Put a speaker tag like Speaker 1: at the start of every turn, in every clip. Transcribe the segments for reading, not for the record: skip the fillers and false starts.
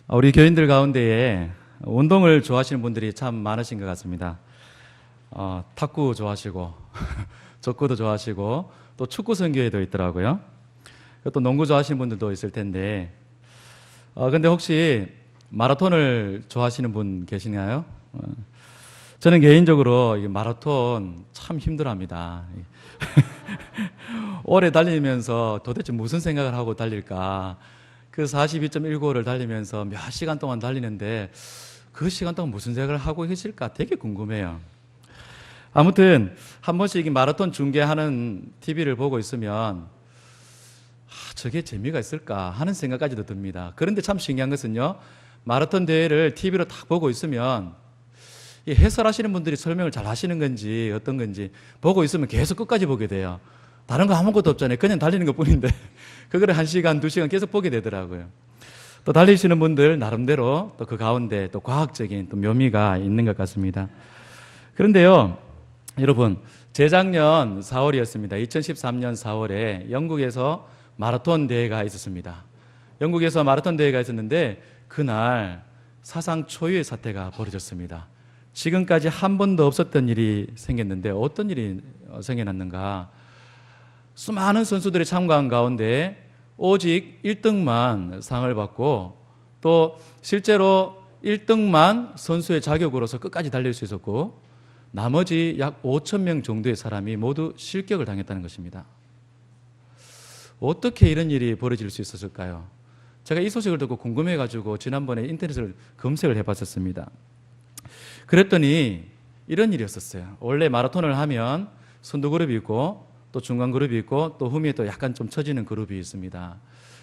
Speaker 1: 우리 교인들 가운데에 운동을 좋아하시는 분들이 참 많으신 것 같습니다. 탁구 좋아하시고 족구도 좋아하시고 또 축구 선교회도 있더라고요. 또 농구 좋아하시는 분들도 있을 텐데 근데 혹시 마라톤을 좋아하시는 분 계시나요? 저는 개인적으로 이 마라톤 참 힘들어합니다. 오래 달리면서 도대체 무슨 생각을 하고 달릴까? 그 42.195를 달리면서 몇 시간 동안 달리는데 그 시간 동안 무슨 생각을 하고 계실까 되게 궁금해요. 아무튼 한 번씩 이 마라톤 중계하는 TV를 보고 있으면 저게 재미가 있을까 하는 생각까지도 듭니다. 그런데 참 신기한 것은요, 마라톤 대회를 TV로 딱 보고 있으면 이 해설하시는 분들이 설명을 잘 하시는 건지 어떤 건지 보고 있으면 계속 끝까지 보게 돼요. 다른 거 아무것도 없잖아요. 그냥 달리는 것 뿐인데 그거를 1시간, 2시간 계속 보게 되더라고요. 또 달리시는 분들 나름대로 또 그 가운데 또 과학적인 또 묘미가 있는 것 같습니다. 그런데요, 여러분, 재작년 4월이었습니다. 2013년 4월에 영국에서 마라톤 대회가 있었습니다. 영국에서 마라톤 대회가 있었는데 그날 사상 초유의 사태가 벌어졌습니다. 지금까지 한 번도 없었던 일이 생겼는데 어떤 일이 생겨났는가? 수많은 선수들이 참가한 가운데 오직 1등만 상을 받고 또 실제로 1등만 선수의 자격으로서 끝까지 달릴 수 있었고 나머지 약 5천 명 정도의 사람이 모두 실격을 당했다는 것입니다. 어떻게 이런 일이 벌어질 수 있었을까요? 제가 이 소식을 듣고 궁금해가지고 지난번에 인터넷을 검색을 해봤었습니다. 그랬더니 이런 일이었었어요. 원래 마라톤을 하면 선두 그룹이 있고 또 중간 그룹이 있고 또 후미에 또 약간 좀 처지는 그룹이 있습니다.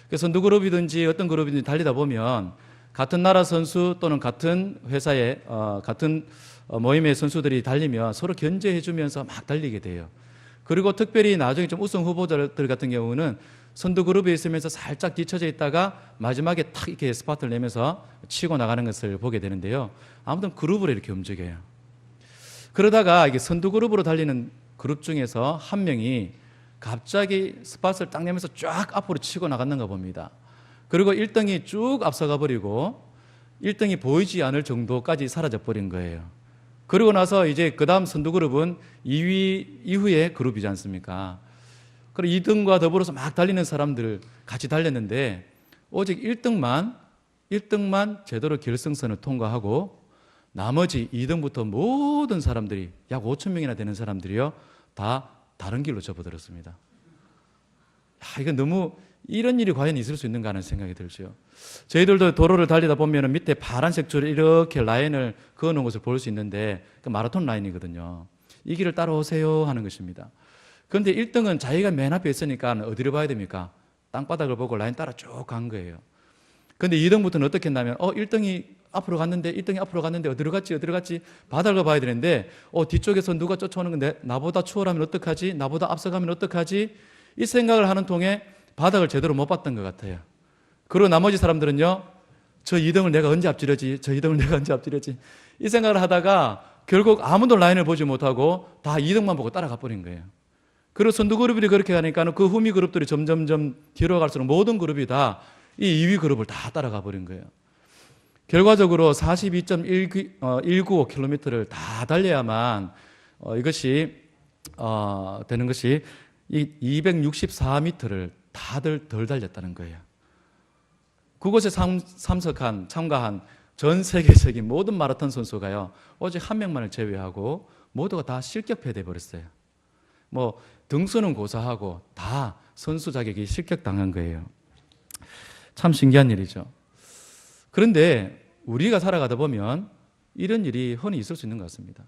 Speaker 1: 그래서 선두 그룹이든지 어떤 그룹이든지 달리다 보면 같은 나라 선수 또는 같은 회사의 같은 모임의 선수들이 달리면 서로 견제해주면서 막 달리게 돼요. 그리고 특별히 나중에 좀 우승 후보자들 같은 경우는 선두 그룹에 있으면서 살짝 뒤쳐져 있다가 마지막에 탁 이렇게 스파트를 내면서 치고 나가는 것을 보게 되는데요. 아무튼 그룹으로 이렇게 움직여요. 그러다가 이게 선두 그룹으로 달리는 그룹 중에서 한 명이 갑자기 스팟을 딱 내면서 쫙 앞으로 치고 나갔는가 봅니다. 그리고 1등이 쭉 앞서가 버리고 1등이 보이지 않을 정도까지 사라져 버린 거예요. 그리고 나서 이제 그 다음 선두 그룹은 2위 이후의 그룹이지 않습니까? 그리고 2등과 더불어서 막 달리는 사람들 같이 달렸는데 오직 1등만 제대로 결승선을 통과하고 나머지 2등부터 모든 사람들이 약 5천 명이나 되는 사람들이요 다 다른 길로 접어들었습니다. 이건 너무 이런 일이 과연 있을 수 있는가 하는 생각이 들죠. 저희들도 도로를 달리다 보면 밑에 파란색 줄에 이렇게 라인을 그어놓은 것을 볼 수 있는데 그 마라톤 라인이거든요. 이 길을 따라오세요 하는 것입니다. 그런데 1등은 자기가 맨 앞에 있으니까 어디를 봐야 됩니까? 땅바닥을 보고 라인 따라 쭉 간 거예요. 그런데 2등부터는 어떻게 했냐면 1등이 앞으로 갔는데 어디로 갔지 바닥을 봐야 되는데 뒤쪽에서 누가 쫓아오는 건데 나보다 추월하면 어떡하지? 나보다 앞서가면 어떡하지? 이 생각을 하는 통에 바닥을 제대로 못 봤던 것 같아요. 그리고 나머지 사람들은요, 저 2등을 내가 언제 앞지르지? 이 생각을 하다가 결국 아무도 라인을 보지 못하고 다 2등만 보고 따라가 버린 거예요. 그리고 선두 그룹이 그렇게 가니까 그 후미 그룹들이 점점점 뒤로 갈수록 모든 그룹이 다 이 2위 그룹을 다 따라가 버린 거예요. 결과적으로 42.195km를 다 달려야만 이것이 되는 것이 이 264m를 다들 덜 달렸다는 거예요. 그곳에 참가한 전 세계적인 모든 마라톤 선수가요, 오직 한 명만을 제외하고 모두가 다 실격패돼 버렸어요. 등수는 고사하고 다 선수 자격이 실격당한 거예요. 참 신기한 일이죠. 그런데 우리가 살아가다 보면 이런 일이 흔히 있을 수 있는 것 같습니다.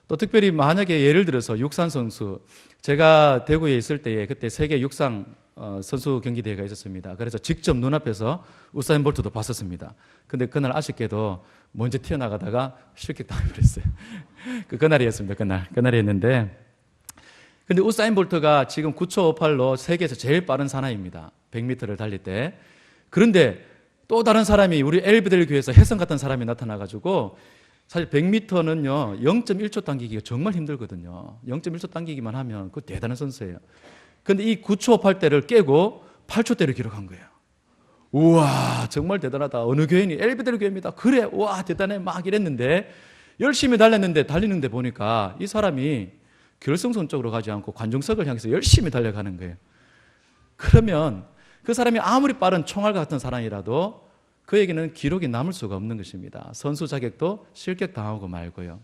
Speaker 1: 또 특별히 만약에 예를 들어서 육상 선수, 제가 대구에 있을 때에 그때 세계 육상 선수 경기대회가 있었습니다. 그래서 직접 눈앞에서 우사인 볼트도 봤었습니다. 근데 그날 아쉽게도 먼저 튀어나가다가 실격당해버렸어요. 그날이었습니다. 그날이었는데 근데 우사인 볼트가 지금 9초 58로 세계에서 제일 빠른 사나이입니다. 100m를 달릴 때. 그런데 또 다른 사람이 우리 엘베델 교회에서 혜성 같은 사람이 나타나가지고 사실 100m는요 0.1초 당기기가 정말 힘들거든요. 0.1초 당기기만 하면 그 대단한 선수예요. 그런데 이 9초 58대를 깨고 8초대를 기록한 거예요. 우와, 정말 대단하다. 어느 교회니? 엘베델 교회입니다. 그래, 우와, 대단해. 막 이랬는데, 열심히 달리는데 보니까 이 사람이 결승선 쪽으로 가지 않고 관중석을 향해서 열심히 달려가는 거예요. 그러면 그 사람이 아무리 빠른 총알 같은 사람이라도 그에게는 기록이 남을 수가 없는 것입니다. 선수 자격도 실격당하고 말고요.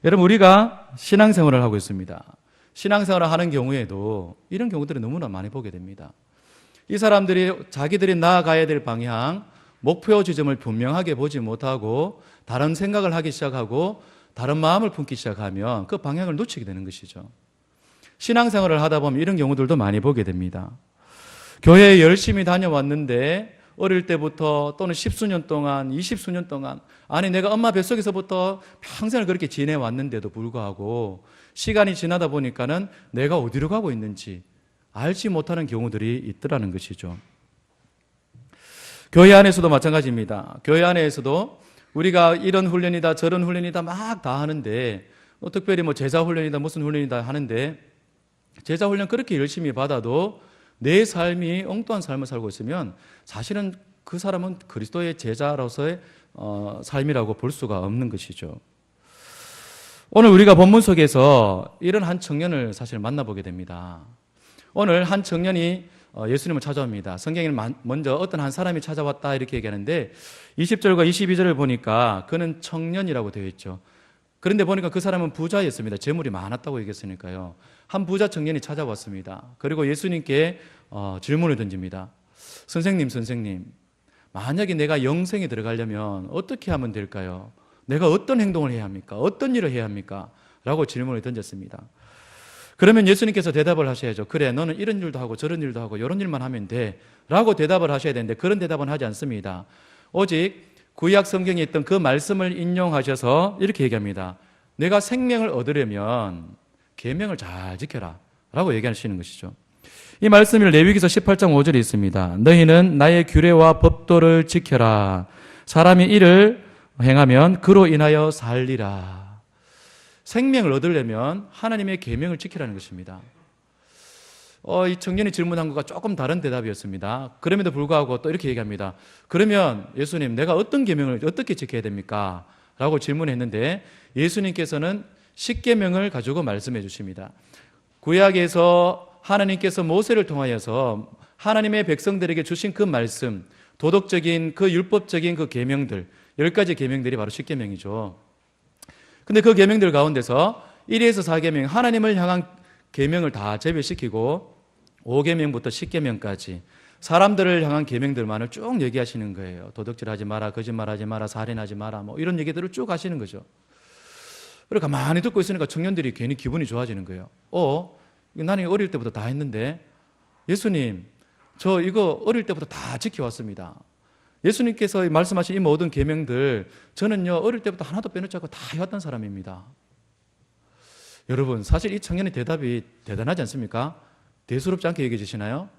Speaker 1: 여러분, 우리가 신앙생활을 하고 있습니다. 신앙생활을 하는 경우에도 이런 경우들을 너무나 많이 보게 됩니다. 이 사람들이 자기들이 나아가야 될 방향, 목표 지점을 분명하게 보지 못하고 다른 생각을 하기 시작하고 다른 마음을 품기 시작하면 그 방향을 놓치게 되는 것이죠. 신앙생활을 하다 보면 이런 경우들도 많이 보게 됩니다. 교회에 열심히 다녀왔는데 어릴 때부터 또는 십수년 동안, 20수년 동안, 아니 내가 엄마 뱃속에서부터 평생을 그렇게 지내왔는데도 불구하고 시간이 지나다 보니까는 내가 어디로 가고 있는지 알지 못하는 경우들이 있더라는 것이죠. 교회 안에서도 마찬가지입니다. 교회 안에서도 우리가 이런 훈련이다 저런 훈련이다 막 다 하는데 특별히 뭐 제자 훈련이다 무슨 훈련이다 하는데 제자 훈련 그렇게 열심히 받아도 내 삶이 엉뚱한 삶을 살고 있으면 사실은 그 사람은 그리스도의 제자로서의 삶이라고 볼 수가 없는 것이죠. 오늘 우리가 본문 속에서 이런 한 청년을 사실 만나보게 됩니다. 오늘 한 청년이 예수님을 찾아옵니다. 성경에 먼저 어떤 한 사람이 찾아왔다 이렇게 얘기하는데 20절과 22절을 보니까 그는 청년이라고 되어 있죠. 그런데 보니까 그 사람은 부자였습니다. 재물이 많았다고 얘기했으니까요. 한 부자 청년이 찾아왔습니다. 그리고 예수님께 질문을 던집니다. 선생님, 만약에 내가 영생에 들어가려면 어떻게 하면 될까요? 내가 어떤 행동을 해야 합니까? 어떤 일을 해야 합니까? 라고 질문을 던졌습니다. 그러면 예수님께서 대답을 하셔야죠. 그래, 너는 이런 일도 하고 저런 일도 하고 이런 일만 하면 돼 라고 대답을 하셔야 되는데 그런 대답은 하지 않습니다. 오직 구약 성경에 있던 그 말씀을 인용하셔서 이렇게 얘기합니다. 내가 생명을 얻으려면 계명을 잘 지켜라 라고 얘기하시는 것이죠. 이 말씀이 레위기서 18장 5절에 있습니다. 너희는 나의 규례와 법도를 지켜라. 사람이 이를 행하면 그로 인하여 살리라. 생명을 얻으려면 하나님의 계명을 지키라는 것입니다. 이 청년이 질문한 것과 조금 다른 대답이었습니다. 그럼에도 불구하고 또 이렇게 얘기합니다. 그러면 예수님, 내가 어떤 계명을 어떻게 지켜야 됩니까? 라고 질문했는데 예수님께서는 십계명을 가지고 말씀해 주십니다. 구약에서 하나님께서 모세를 통하여서 하나님의 백성들에게 주신 그 말씀, 도덕적인 그 율법적인 그 계명들, 10가지 계명들이 바로 십계명이죠. 근데 그 계명들 가운데서 1에서 4계명, 하나님을 향한 계명을 다 제외시키고 5계명부터 10계명까지 사람들을 향한 계명들만을 쭉 얘기하시는 거예요. 도둑질하지 마라, 거짓말하지 마라, 살인하지 마라, 뭐 이런 얘기들을 쭉 하시는 거죠. 그리고 가만히 듣고 있으니까 청년들이 괜히 기분이 좋아지는 거예요. 나는 어릴 때부터 다 했는데 예수님, 저 이거 어릴 때부터 다 지켜왔습니다. 예수님께서 말씀하신 이 모든 계명들 저는요 어릴 때부터 하나도 빼놓지 않고 다 해왔던 사람입니다. 여러분, 사실 이 청년의 대답이 대단하지 않습니까? 대수롭지 않게 얘기해 주시나요?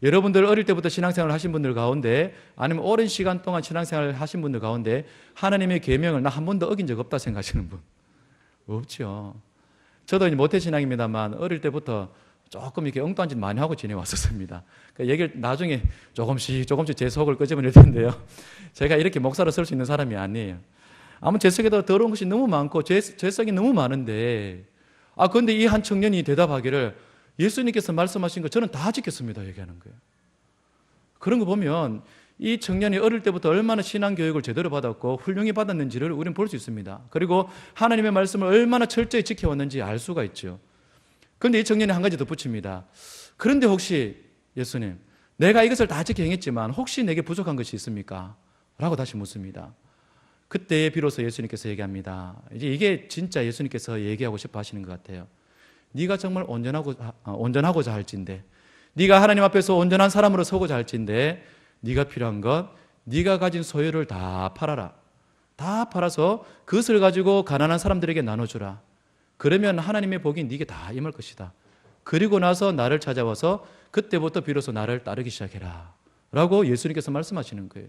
Speaker 1: 여러분들 어릴 때부터 신앙생활을 하신 분들 가운데 아니면 오랜 시간 동안 신앙생활을 하신 분들 가운데 하나님의 계명을 나 한 번도 어긴 적 없다 생각하시는 분 없죠. 저도 이제 모태신앙입니다만 어릴 때부터 조금 이렇게 엉뚱한 짓 많이 하고 지내왔었습니다. 그러니까 얘기를 나중에 조금씩 제 속을 끄집어낼 텐데요. 제가 이렇게 목사로 설 수 있는 사람이 아니에요. 아무 제 속에도 더러운 것이 너무 많고 죄성이 너무 많은데 그런데 이 한 청년이 대답하기를 예수님께서 말씀하신 거 저는 다 지켰습니다 얘기하는 거예요. 그런 거 보면 이 청년이 어릴 때부터 얼마나 신앙교육을 제대로 받았고 훌륭히 받았는지를 우리는 볼 수 있습니다. 그리고 하나님의 말씀을 얼마나 철저히 지켜왔는지 알 수가 있죠. 그런데 이 청년이 한 가지 덧붙입니다. 그런데 혹시 예수님, 내가 이것을 다 지켜 행했지만 혹시 내게 부족한 것이 있습니까? 라고 다시 묻습니다. 그때 비로소 예수님께서 얘기합니다. 이제 이게 진짜 예수님께서 얘기하고 싶어 하시는 것 같아요. 네가 정말 온전하고자 할진데, 네가 하나님 앞에서 온전한 사람으로 서고자 할진데 네가 필요한 것, 네가 가진 소유를 다 팔아라. 다 팔아서 그것을 가지고 가난한 사람들에게 나눠주라. 그러면 하나님의 복이 네게 다 임할 것이다. 그리고 나서 나를 찾아와서 그때부터 비로소 나를 따르기 시작해라 라고 예수님께서 말씀하시는 거예요.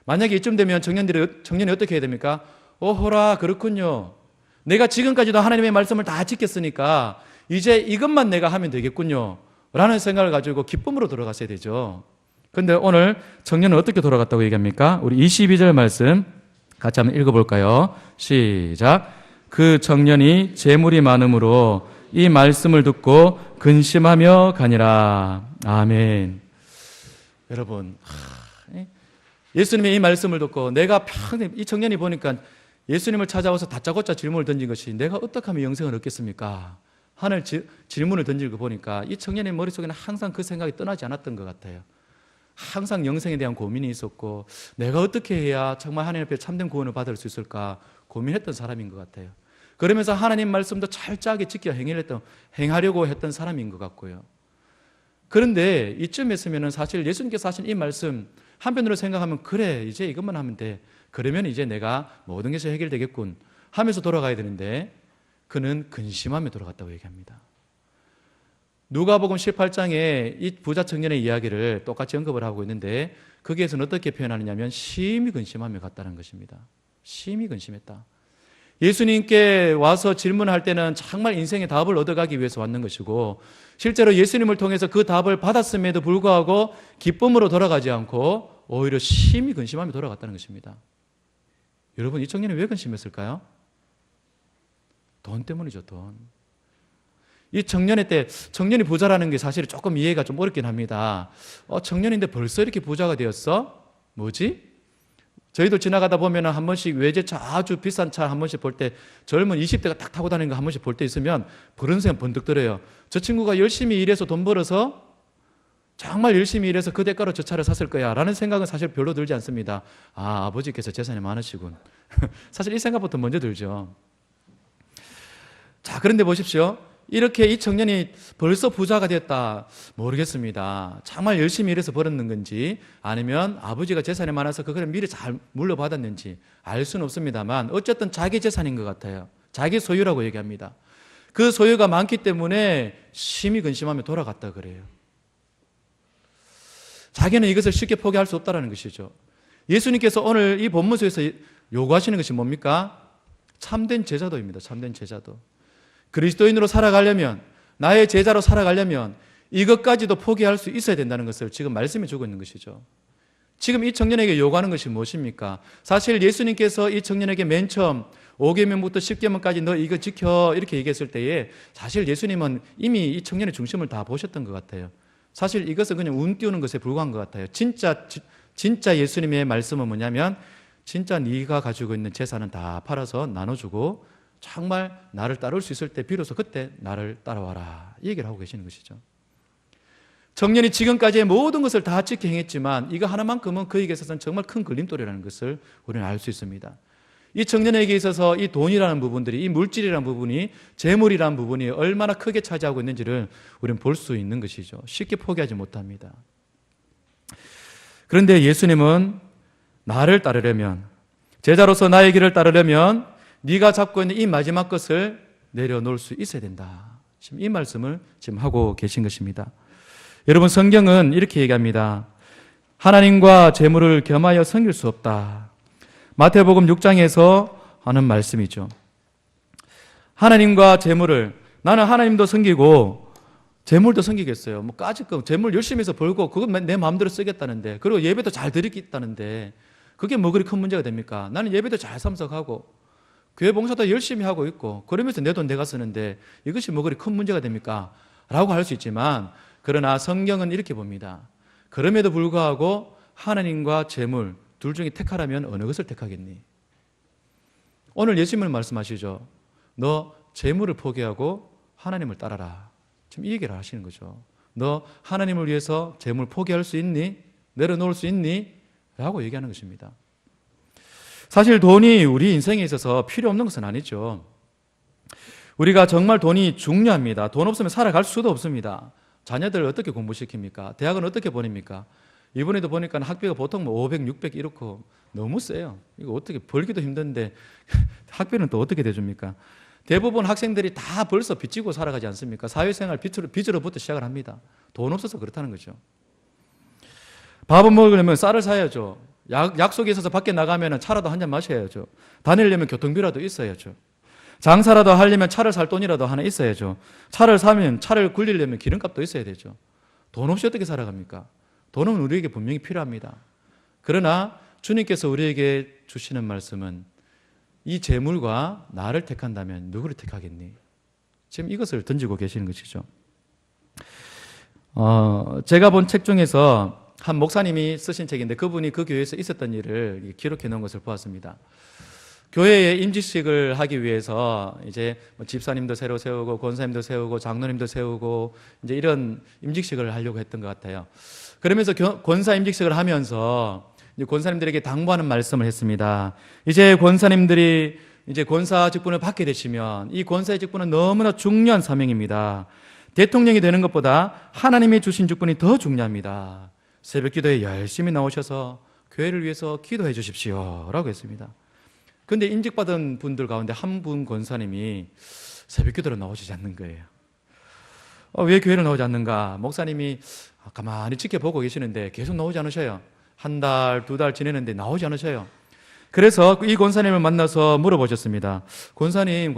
Speaker 1: 만약에 이쯤 되면 청년이 어떻게 해야 됩니까? 오호라, 그렇군요. 내가 지금까지도 하나님의 말씀을 다 지켰으니까 이제 이것만 내가 하면 되겠군요 라는 생각을 가지고 기쁨으로 돌아가셔야 되죠. 근데 오늘 청년은 어떻게 돌아갔다고 얘기합니까? 우리 22절 말씀 같이 한번 읽어볼까요? 시작. 그 청년이 재물이 많음으로 이 말씀을 듣고 근심하며 가니라. 아멘. 여러분, 예수님의 이 말씀을 듣고 내가 평생 이 청년이 보니까 예수님을 찾아와서 다짜고짜 질문을 던진 것이 내가 어떻게 하면 영생을 얻겠습니까? 하는 질문을 던지고 보니까 이 청년의 머릿속에는 항상 그 생각이 떠나지 않았던 것 같아요. 항상 영생에 대한 고민이 있었고 내가 어떻게 해야 정말 하나님 앞에 참된 구원을 받을 수 있을까 고민했던 사람인 것 같아요. 그러면서 하나님 말씀도 철저하게 지켜 행하려고 했던 사람인 것 같고요. 그런데 이쯤 했으면 사실 예수님께서 하신 이 말씀 한편으로 생각하면 그래 이제 이것만 하면 돼. 그러면 이제 내가 모든 것이 해결되겠군 하면서 돌아가야 되는데 그는 근심하며 돌아갔다고 얘기합니다. 누가복음 18장에 이 부자 청년의 이야기를 똑같이 언급을 하고 있는데 거기에서는 어떻게 표현하느냐면 심히 근심하며 갔다는 것입니다. 심히 근심했다. 예수님께 와서 질문할 때는 정말 인생의 답을 얻어가기 위해서 왔는 것이고 실제로 예수님을 통해서 그 답을 받았음에도 불구하고 기쁨으로 돌아가지 않고 오히려 심히 근심하며 돌아갔다는 것입니다. 여러분 이 청년이 왜 근심했을까요? 돈 때문이죠. 돈. 이 청년의 때 청년이 부자라는 게 사실 조금 이해가 좀 어렵긴 합니다. 청년인데 벌써 이렇게 부자가 되었어? 뭐지? 저희도 지나가다 보면 한 번씩 외제차 아주 비싼 차 한 번씩 볼 때 젊은 20대가 딱 타고 다니는 거 한 번씩 볼 때 있으면 그런 생각 번뜩 들어요. 저 친구가 열심히 일해서 돈 벌어서 정말 열심히 일해서 그 대가로 저 차를 샀을 거야 라는 생각은 사실 별로 들지 않습니다. 아, 아버지께서 재산이 많으시군. 사실 이 생각부터 먼저 들죠. 자, 그런데 보십시오. 이렇게 이 청년이 벌써 부자가 됐다 모르겠습니다. 정말 열심히 일해서 벌었는 건지 아니면 아버지가 재산이 많아서 그걸 미리 잘 물려받았는지 알 수는 없습니다만 어쨌든 자기 재산인 것 같아요. 자기 소유라고 얘기합니다. 그 소유가 많기 때문에 심히 근심하며 돌아갔다 그래요. 자기는 이것을 쉽게 포기할 수 없다는 것이죠. 예수님께서 오늘 이 본문에서 요구하시는 것이 뭡니까? 참된 제자도입니다. 참된 제자도. 그리스도인으로 살아가려면 나의 제자로 살아가려면 이것까지도 포기할 수 있어야 된다는 것을 지금 말씀해 주고 있는 것이죠. 지금 이 청년에게 요구하는 것이 무엇입니까? 사실 예수님께서 이 청년에게 맨 처음 5계명부터 10계명까지 너 이거 지켜 이렇게 얘기했을 때에 사실 예수님은 이미 이 청년의 중심을 다 보셨던 것 같아요. 사실 이것은 그냥 운 띄우는 것에 불과한 것 같아요. 진짜 예수님의 말씀은 뭐냐면 진짜 네가 가지고 있는 재산은 다 팔아서 나눠주고 정말 나를 따를 수 있을 때 비로소 그때 나를 따라와라 이 얘기를 하고 계시는 것이죠. 청년이 지금까지의 모든 것을 다 지켜 행했지만 이거 하나만큼은 그에게 있어서는 정말 큰 걸림돌이라는 것을 우리는 알 수 있습니다. 이 청년에게 있어서 이 돈이라는 부분들이 이 물질이라는 부분이 재물이라는 부분이 얼마나 크게 차지하고 있는지를 우리는 볼 수 있는 것이죠. 쉽게 포기하지 못합니다. 그런데 예수님은 나를 따르려면 제자로서 나의 길을 따르려면 네가 잡고 있는 이 마지막 것을 내려놓을 수 있어야 된다. 지금 이 말씀을 지금 하고 계신 것입니다. 여러분 성경은 이렇게 얘기합니다. 하나님과 재물을 겸하여 섬길 수 없다. 마태복음 6장에서 하는 말씀이죠. 하나님과 재물을 나는 하나님도 섬기고 재물도 섬기겠어요. 뭐 까짓거 재물 열심히 해서 벌고 그건 내 마음대로 쓰겠다는데 그리고 예배도 잘 드리겠다는데 그게 뭐 그리 큰 문제가 됩니까? 나는 예배도 잘 참석하고 교회 봉사도 열심히 하고 있고 그러면서 내 돈 내가 쓰는데 이것이 뭐 그리 큰 문제가 됩니까? 라고 할 수 있지만 그러나 성경은 이렇게 봅니다. 그럼에도 불구하고 하나님과 재물 둘 중에 택하라면 어느 것을 택하겠니? 오늘 예수님을 말씀하시죠. 너 재물을 포기하고 하나님을 따라라. 지금 이 얘기를 하시는 거죠. 너 하나님을 위해서 재물 포기할 수 있니? 내려놓을 수 있니? 라고 얘기하는 것입니다. 사실 돈이 우리 인생에 있어서 필요 없는 것은 아니죠. 우리가 정말 돈이 중요합니다. 돈 없으면 살아갈 수도 없습니다. 자녀들 어떻게 공부시킵니까? 대학은 어떻게 보냅니까? 이번에도 보니까 학비가 보통 500, 600 이렇고 너무 세요. 이거 어떻게 벌기도 힘든데 학비는 또 어떻게 대줍니까? 대부분 학생들이 다 벌써 빚지고 살아가지 않습니까? 사회생활 빚으로부터 시작을 합니다. 돈 없어서 그렇다는 거죠. 밥을 먹으려면 쌀을 사야죠. 약속이 있어서 밖에 나가면 차라도 한 잔 마셔야죠. 다니려면 교통비라도 있어야죠. 장사라도 하려면 차를 살 돈이라도 하나 있어야죠. 차를 사면 차를 굴리려면 기름값도 있어야 되죠. 돈 없이 어떻게 살아갑니까? 돈은 우리에게 분명히 필요합니다. 그러나 주님께서 우리에게 주시는 말씀은 이 재물과 나를 택한다면 누구를 택하겠니? 지금 이것을 던지고 계시는 것이죠. 제가 본 책 중에서 한 목사님이 쓰신 책인데 그분이 그 교회에서 있었던 일을 기록해 놓은 것을 보았습니다. 교회에 임직식을 하기 위해서 이제 집사님도 새로 세우고 권사님도 세우고 장로님도 세우고 이제 이런 임직식을 하려고 했던 것 같아요. 그러면서 권사 임직식을 하면서 이제 권사님들에게 당부하는 말씀을 했습니다. 이제 권사님들이 이제 권사 직분을 받게 되시면 이 권사의 직분은 너무나 중요한 사명입니다. 대통령이 되는 것보다 하나님이 주신 직분이 더 중요합니다. 새벽 기도에 열심히 나오셔서 교회를 위해서 기도해 주십시오 라고 했습니다. 그런데 임직받은 분들 가운데 한 분 권사님이 새벽 기도로 나오시지 않는 거예요. 왜 교회를 나오지 않는가? 목사님이 가만히 지켜보고 계시는데 계속 나오지 않으셔요. 한 달, 두 달 지내는데 나오지 않으셔요. 그래서 이 권사님을 만나서 물어보셨습니다. 권사님,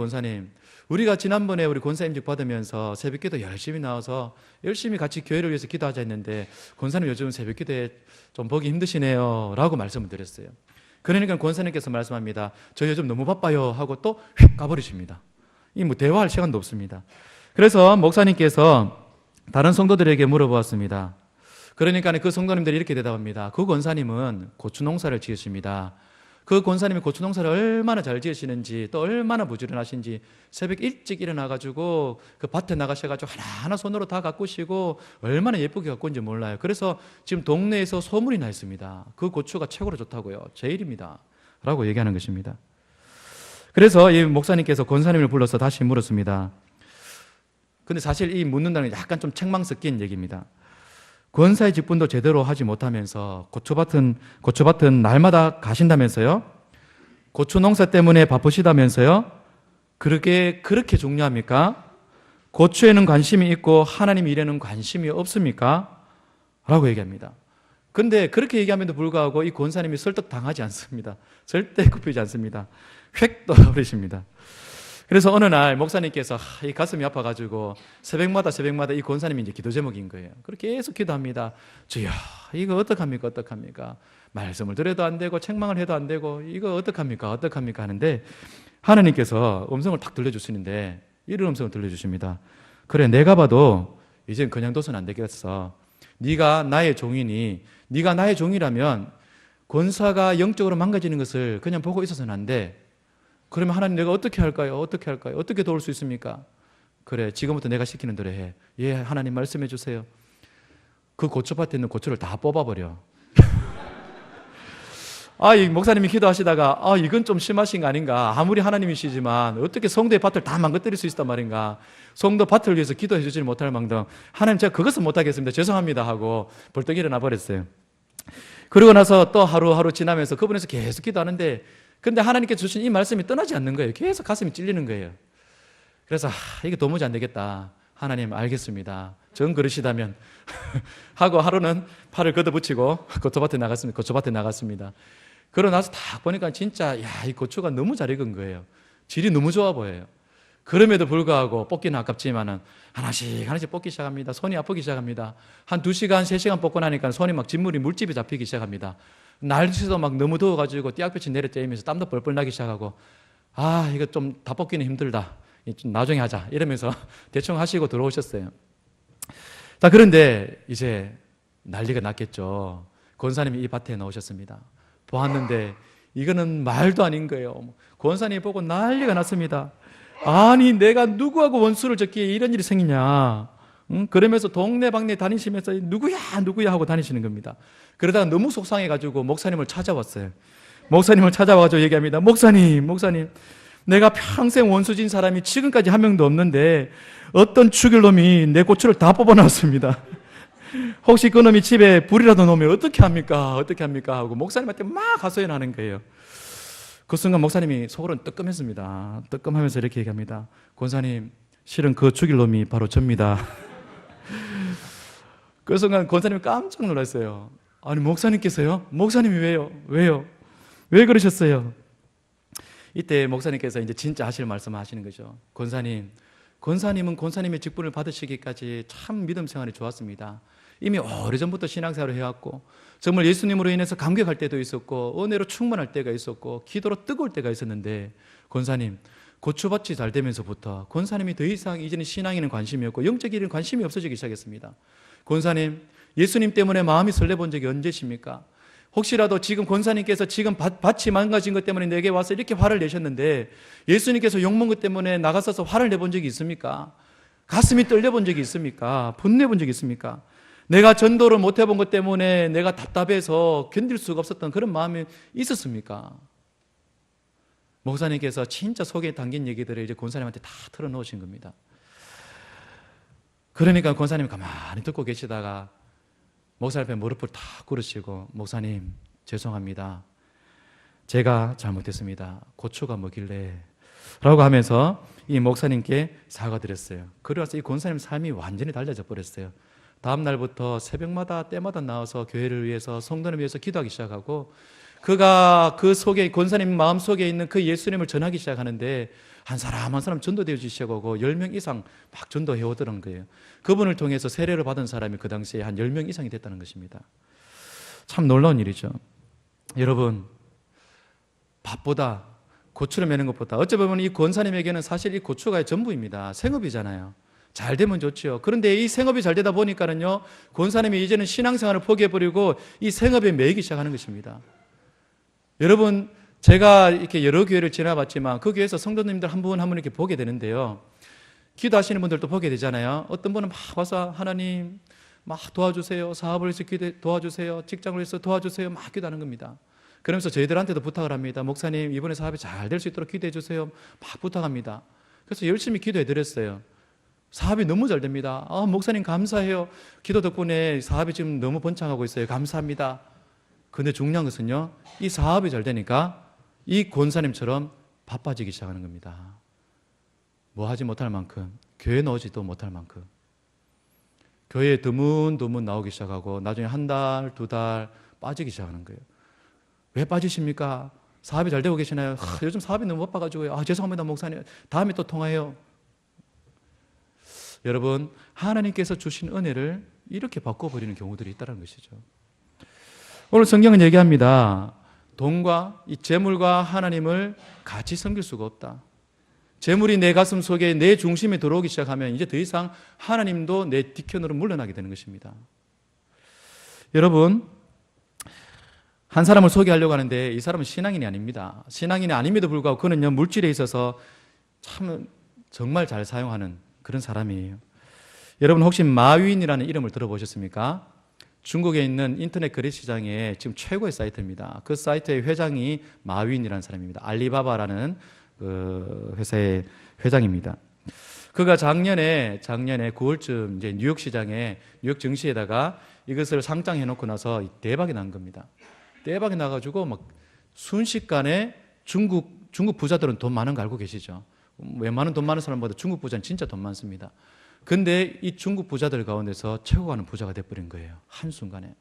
Speaker 1: 우리가 지난번에 우리 권사 임직 받으면서 새벽 기도 열심히 나와서 열심히 같이 교회를 위해서 기도하자 했는데 권사님 요즘 새벽 기도에 좀 보기 힘드시네요 라고 말씀을 드렸어요. 그러니까 권사님께서 말씀합니다. 저 요즘 너무 바빠요 하고 또 휙 가버리십니다. 이 뭐 대화할 시간도 없습니다. 그래서 목사님께서 다른 성도들에게 물어보았습니다. 그러니까 그 성도님들이 이렇게 대답합니다. 그 권사님은 고추 농사를 지으십니다. 그 권사님이 고추 농사를 얼마나 잘 지으시는지 또 얼마나 부지런하신지 새벽 일찍 일어나가지고 그 밭에 나가셔가지고 하나하나 손으로 다 가꾸시고 얼마나 예쁘게 가꾸는지 몰라요. 그래서 지금 동네에서 소문이 나 있습니다. 그 고추가 최고로 좋다고요. 제일입니다 라고 얘기하는 것입니다. 그래서 이 목사님께서 권사님을 불러서 다시 물었습니다. 근데 사실 이 묻는다는 게 약간 좀 책망 섞인 얘기입니다. 권사의 직분도 제대로 하지 못하면서 고추밭은 날마다 가신다면서요? 고추 농사 때문에 바쁘시다면서요? 그렇게 중요합니까? 고추에는 관심이 있고 하나님 일에는 관심이 없습니까? 라고 얘기합니다. 근데 그렇게 얘기함에도 불구하고 이 권사님이 설득당하지 않습니다. 절대 굽히지 않습니다. 휙 떠나버리십니다. 그래서 어느 날 목사님께서 이 가슴이 아파가지고 새벽마다 이 권사님이 이제 기도 제목인 거예요. 그렇게 계속 기도합니다. 주여, 이거 어떡합니까? 말씀을 드려도 안 되고 책망을 해도 안 되고 이거 어떡합니까 하는데 하나님께서 음성을 탁 들려주시는데 이런 음성을 들려주십니다. 그래, 내가 봐도 이젠 그냥 둬서는 안 되겠어. 네가 나의 종이니 네가 나의 종이라면 권사가 영적으로 망가지는 것을 그냥 보고 있어서는 안 돼. 그러면 하나님 내가 어떻게 할까요? 어떻게 도울 수 있습니까? 그래, 지금부터 내가 시키는 대로 해. 예, 하나님 말씀해 주세요. 그 고추밭에 있는 고추를 다 뽑아버려. 이 목사님이 기도하시다가 이건 좀 심하신 거 아닌가? 아무리 하나님이시지만 어떻게 성도의 밭을 다 망가뜨릴 수 있단 말인가? 성도 밭을 위해서 기도해 주지 못할 망정 하나님 제가 그것은 못하겠습니다. 죄송합니다 하고 벌떡 일어나 버렸어요. 그러고 나서 또 하루하루 지나면서 그분에서 계속 기도하는데 근데 하나님께서 주신 이 말씀이 떠나지 않는 거예요. 계속 가슴이 찔리는 거예요. 그래서 이게 도무지 안 되겠다. 하나님 알겠습니다. 정 그러시다면 하고 하루는 팔을 걷어붙이고 고추밭에 나갔습니다. 그러고 나서 딱 보니까 진짜 이 고추가 너무 잘 익은 거예요. 질이 너무 좋아 보여요. 그럼에도 불구하고 뽑기는 아깝지만은 하나씩 뽑기 시작합니다. 손이 아프기 시작합니다. 한 2시간, 3시간 뽑고 나니까 손이 막 물집이 잡히기 시작합니다. 날씨도 막 너무 더워가지고 띠약볕이 내려쬐면서 땀도 뻘뻘 나기 시작하고 이거 좀 다 뽑기는 힘들다. 좀 나중에 하자. 이러면서 대충 하시고 들어오셨어요. 자, 그런데 이제 난리가 났겠죠. 권사님이 이 밭에 나오셨습니다. 보았는데 이거는 말도 아닌 거예요. 권사님이 보고 난리가 났습니다. 아니 내가 누구하고 원수를 졌기에 이런 일이 생기냐. 그러면서 동네방네 다니시면서 누구야 하고 다니시는 겁니다. 그러다가 너무 속상해가지고 목사님을 찾아왔어요. 목사님을 찾아와가지고 얘기합니다. 목사님 내가 평생 원수진 사람이 지금까지 한 명도 없는데 어떤 죽일 놈이 내 고추를 다 뽑아놨습니다. 혹시 그 놈이 집에 불이라도 놓으면 어떻게 합니까 하고 목사님한테 막 하소연하는 거예요. 그 순간 목사님이 속으로는 뜨끔했습니다. 뜨끔하면서 이렇게 얘기합니다. 권사님, 실은 그 죽일 놈이 바로 접니다. 그 순간 권사님이 깜짝 놀랐어요. 아니 목사님께서요? 목사님이 왜요? 왜 그러셨어요? 이때 목사님께서 이제 진짜 하실 말씀을 하시는 거죠. 권사님은 권사님의 직분을 받으시기까지 참 믿음 생활이 좋았습니다. 이미 오래전부터 신앙생활을 해왔고 정말 예수님으로 인해서 감격할 때도 있었고 은혜로 충만할 때가 있었고 기도로 뜨거울 때가 있었는데 권사님 고추밭이 잘 되면서부터 권사님이 더 이상 이제는 신앙에는 관심이 없고 영적 일에는 관심이 없어지기 시작했습니다. 권사님 예수님 때문에 마음이 설레본 적이 언제십니까? 혹시라도 지금 권사님께서 지금 밭이 망가진 것 때문에 내게 와서 이렇게 화를 내셨는데 예수님께서 욕먹은 것 때문에 나가서서 화를 내본 적이 있습니까? 가슴이 떨려본 적이 있습니까? 분내본 적이 있습니까? 내가 전도를 못 해본 것 때문에 내가 답답해서 견딜 수가 없었던 그런 마음이 있었습니까? 목사님께서 진짜 속에 담긴 얘기들을 이제 권사님한테 다 털어놓으신 겁니다. 그러니까 권사님이 가만히 듣고 계시다가 목사 앞에 무릎을 탁 꿇으시고 목사님 죄송합니다. 제가 잘못했습니다. 고추가 뭐길래 라고 하면서 이 목사님께 사과드렸어요. 그러면서 이 권사님 삶이 완전히 달라져 버렸어요. 다음 날부터 새벽마다 때마다 나와서 교회를 위해서 성도를 위해서 기도하기 시작하고 그가 그 속에 권사님 마음속에 있는 그 예수님을 전하기 시작하는데 한 사람 한 사람 전도되어지기 시작하고 10명 이상 막 전도해 오더란 거예요. 그분을 통해서 세례를 받은 사람이 그 당시에 한 10명 이상이 됐다는 것입니다. 참 놀라운 일이죠. 여러분 밥보다 고추를 매는 것보다 어찌 보면 이 권사님에게는 사실 이 고추가 전부입니다. 생업이잖아요. 잘 되면 좋지요. 그런데 이 생업이 잘 되다 보니까는요 권사님이 이제는 신앙생활을 포기해버리고 이 생업에 매이기 시작하는 것입니다. 여러분 제가 이렇게 여러 교회를 지나봤지만 그 교회에서 성도님들 한 분 한 분 이렇게 보게 되는데요. 기도하시는 분들도 보게 되잖아요. 어떤 분은 막 와서 하나님 막 도와주세요. 사업을 해서 도와주세요. 직장을 해서 도와주세요. 막 기도하는 겁니다. 그러면서 저희들한테도 부탁을 합니다. 목사님 이번에 사업이 잘 될 수 있도록 기도해 주세요. 막 부탁합니다. 그래서 열심히 기도해 드렸어요. 사업이 너무 잘 됩니다. 목사님 감사해요. 기도 덕분에 사업이 지금 너무 번창하고 있어요. 감사합니다. 근데 중요한 것은요, 이 사업이 잘 되니까 이 권사님처럼 바빠지기 시작하는 겁니다. 뭐 하지 못할 만큼, 교회 나오지도 못할 만큼. 교회에 드문드문 나오기 시작하고 나중에 한 달, 두 달 빠지기 시작하는 거예요. 왜 빠지십니까? 사업이 잘 되고 계시나요? 요즘 사업이 너무 바빠가지고요. 죄송합니다 목사님. 다음에 또 통화해요. 여러분 하나님께서 주신 은혜를 이렇게 바꿔버리는 경우들이 있다는 것이죠. 오늘 성경은 얘기합니다. 돈과 이 재물과 하나님을 같이 섬길 수가 없다. 재물이 내 가슴 속에 내 중심에 들어오기 시작하면 이제 더 이상 하나님도 내 뒤편으로 물러나게 되는 것입니다. 여러분 한 사람을 소개하려고 하는데 이 사람은 신앙인이 아닙니다. 신앙인이 아님에도 불구하고 그는요 물질에 있어서 참 정말 잘 사용하는 그런 사람이에요. 여러분 혹시 마윈이라는 이름을 들어보셨습니까? 중국에 있는 인터넷 거래시장의 지금 최고의 사이트입니다. 그 사이트의 회장이 마윈이라는 사람입니다. 알리바바라는 그 회사의 회장입니다. 그가 작년에 9월쯤 이제 뉴욕 시장에 뉴욕 증시에다가 이것을 상장해 놓고 나서 대박이 난 겁니다. 대박이 나가지고 막 순식간에 중국 부자들은 돈 많은 거 알고 계시죠? 웬만한 돈 많은 사람보다 중국 부자는 진짜 돈 많습니다. 근데 이 중국 부자들 가운데서 최고 가는 부자가 돼버린 거예요. 한순간에.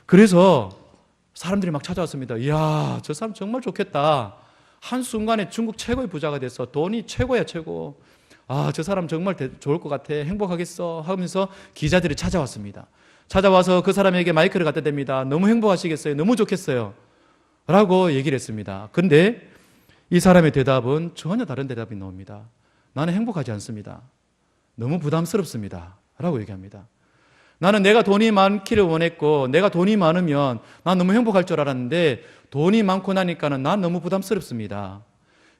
Speaker 1: 그래서 사람들이 막 찾아왔습니다. 이야, 저 사람 정말 좋겠다. 한순간에 중국 최고의 부자가 돼서 돈이 최고야, 최고. 저 사람 정말 좋을 것 같아. 행복하겠어. 하면서 기자들이 찾아왔습니다. 찾아와서 그 사람에게 마이크를 갖다 댑니다. 너무 행복하시겠어요? 너무 좋겠어요. 라고 얘기를 했습니다. 근데 이 사람의 대답은 전혀 다른 대답이 나옵니다. 나는 행복하지 않습니다. 너무 부담스럽습니다. 라고 얘기합니다. 나는 내가 돈이 많기를 원했고 내가 돈이 많으면 난 너무 행복할 줄 알았는데 돈이 많고 나니까는 난 너무 부담스럽습니다.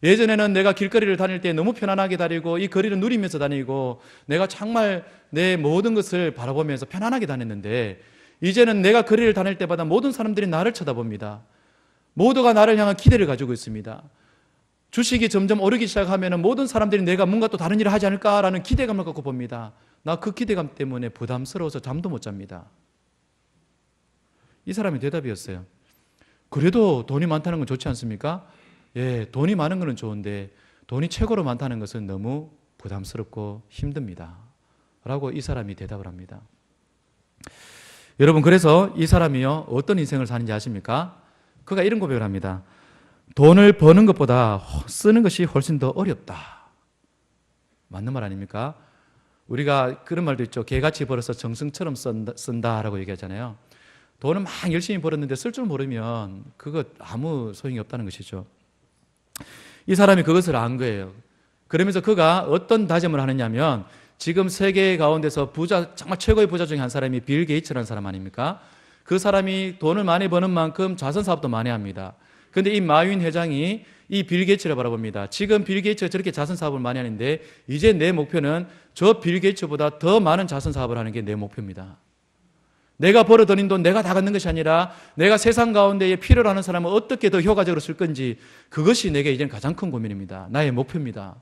Speaker 1: 예전에는 내가 길거리를 다닐 때 너무 편안하게 다니고 이 거리를 누리면서 다니고 내가 정말 내 모든 것을 바라보면서 편안하게 다녔는데 이제는 내가 거리를 다닐 때마다 모든 사람들이 나를 쳐다봅니다. 모두가 나를 향한 기대를 가지고 있습니다. 주식이 점점 오르기 시작하면 모든 사람들이 내가 뭔가 또 다른 일을 하지 않을까라는 기대감을 갖고 봅니다. 나 그 기대감 때문에 부담스러워서 잠도 못 잡니다. 이 사람의 대답이었어요. 그래도 돈이 많다는 건 좋지 않습니까? 예, 돈이 많은 건 좋은데 돈이 최고로 많다는 것은 너무 부담스럽고 힘듭니다. 라고 이 사람이 대답을 합니다. 여러분 그래서 이 사람이요 어떤 인생을 사는지 아십니까? 그가 이런 고백을 합니다. 돈을 버는 것보다 쓰는 것이 훨씬 더 어렵다. 맞는 말 아닙니까? 우리가 그런 말도 있죠. 개같이 벌어서 정승처럼 쓴다라고 얘기하잖아요. 돈을 막 열심히 벌었는데 쓸 줄 모르면 그거 아무 소용이 없다는 것이죠. 이 사람이 그것을 안 거예요. 그러면서 그가 어떤 다짐을 하느냐면 지금 세계 가운데서 부자, 정말 최고의 부자 중에 한 사람이 빌 게이츠라는 사람 아닙니까? 그 사람이 돈을 많이 버는 만큼 자선 사업도 많이 합니다. 그런데 이 마윈 회장이 이 빌 게이츠를 바라봅니다. 지금 빌 게이츠가 저렇게 자선 사업을 많이 하는데 이제 내 목표는 저 빌 게이츠보다 더 많은 자선 사업을 하는 게 내 목표입니다. 내가 벌어들인 돈 내가 다 갖는 것이 아니라 내가 세상 가운데에 필요로 하는 사람을 어떻게 더 효과적으로 쓸 건지 그것이 내게 이제는 가장 큰 고민입니다. 나의 목표입니다.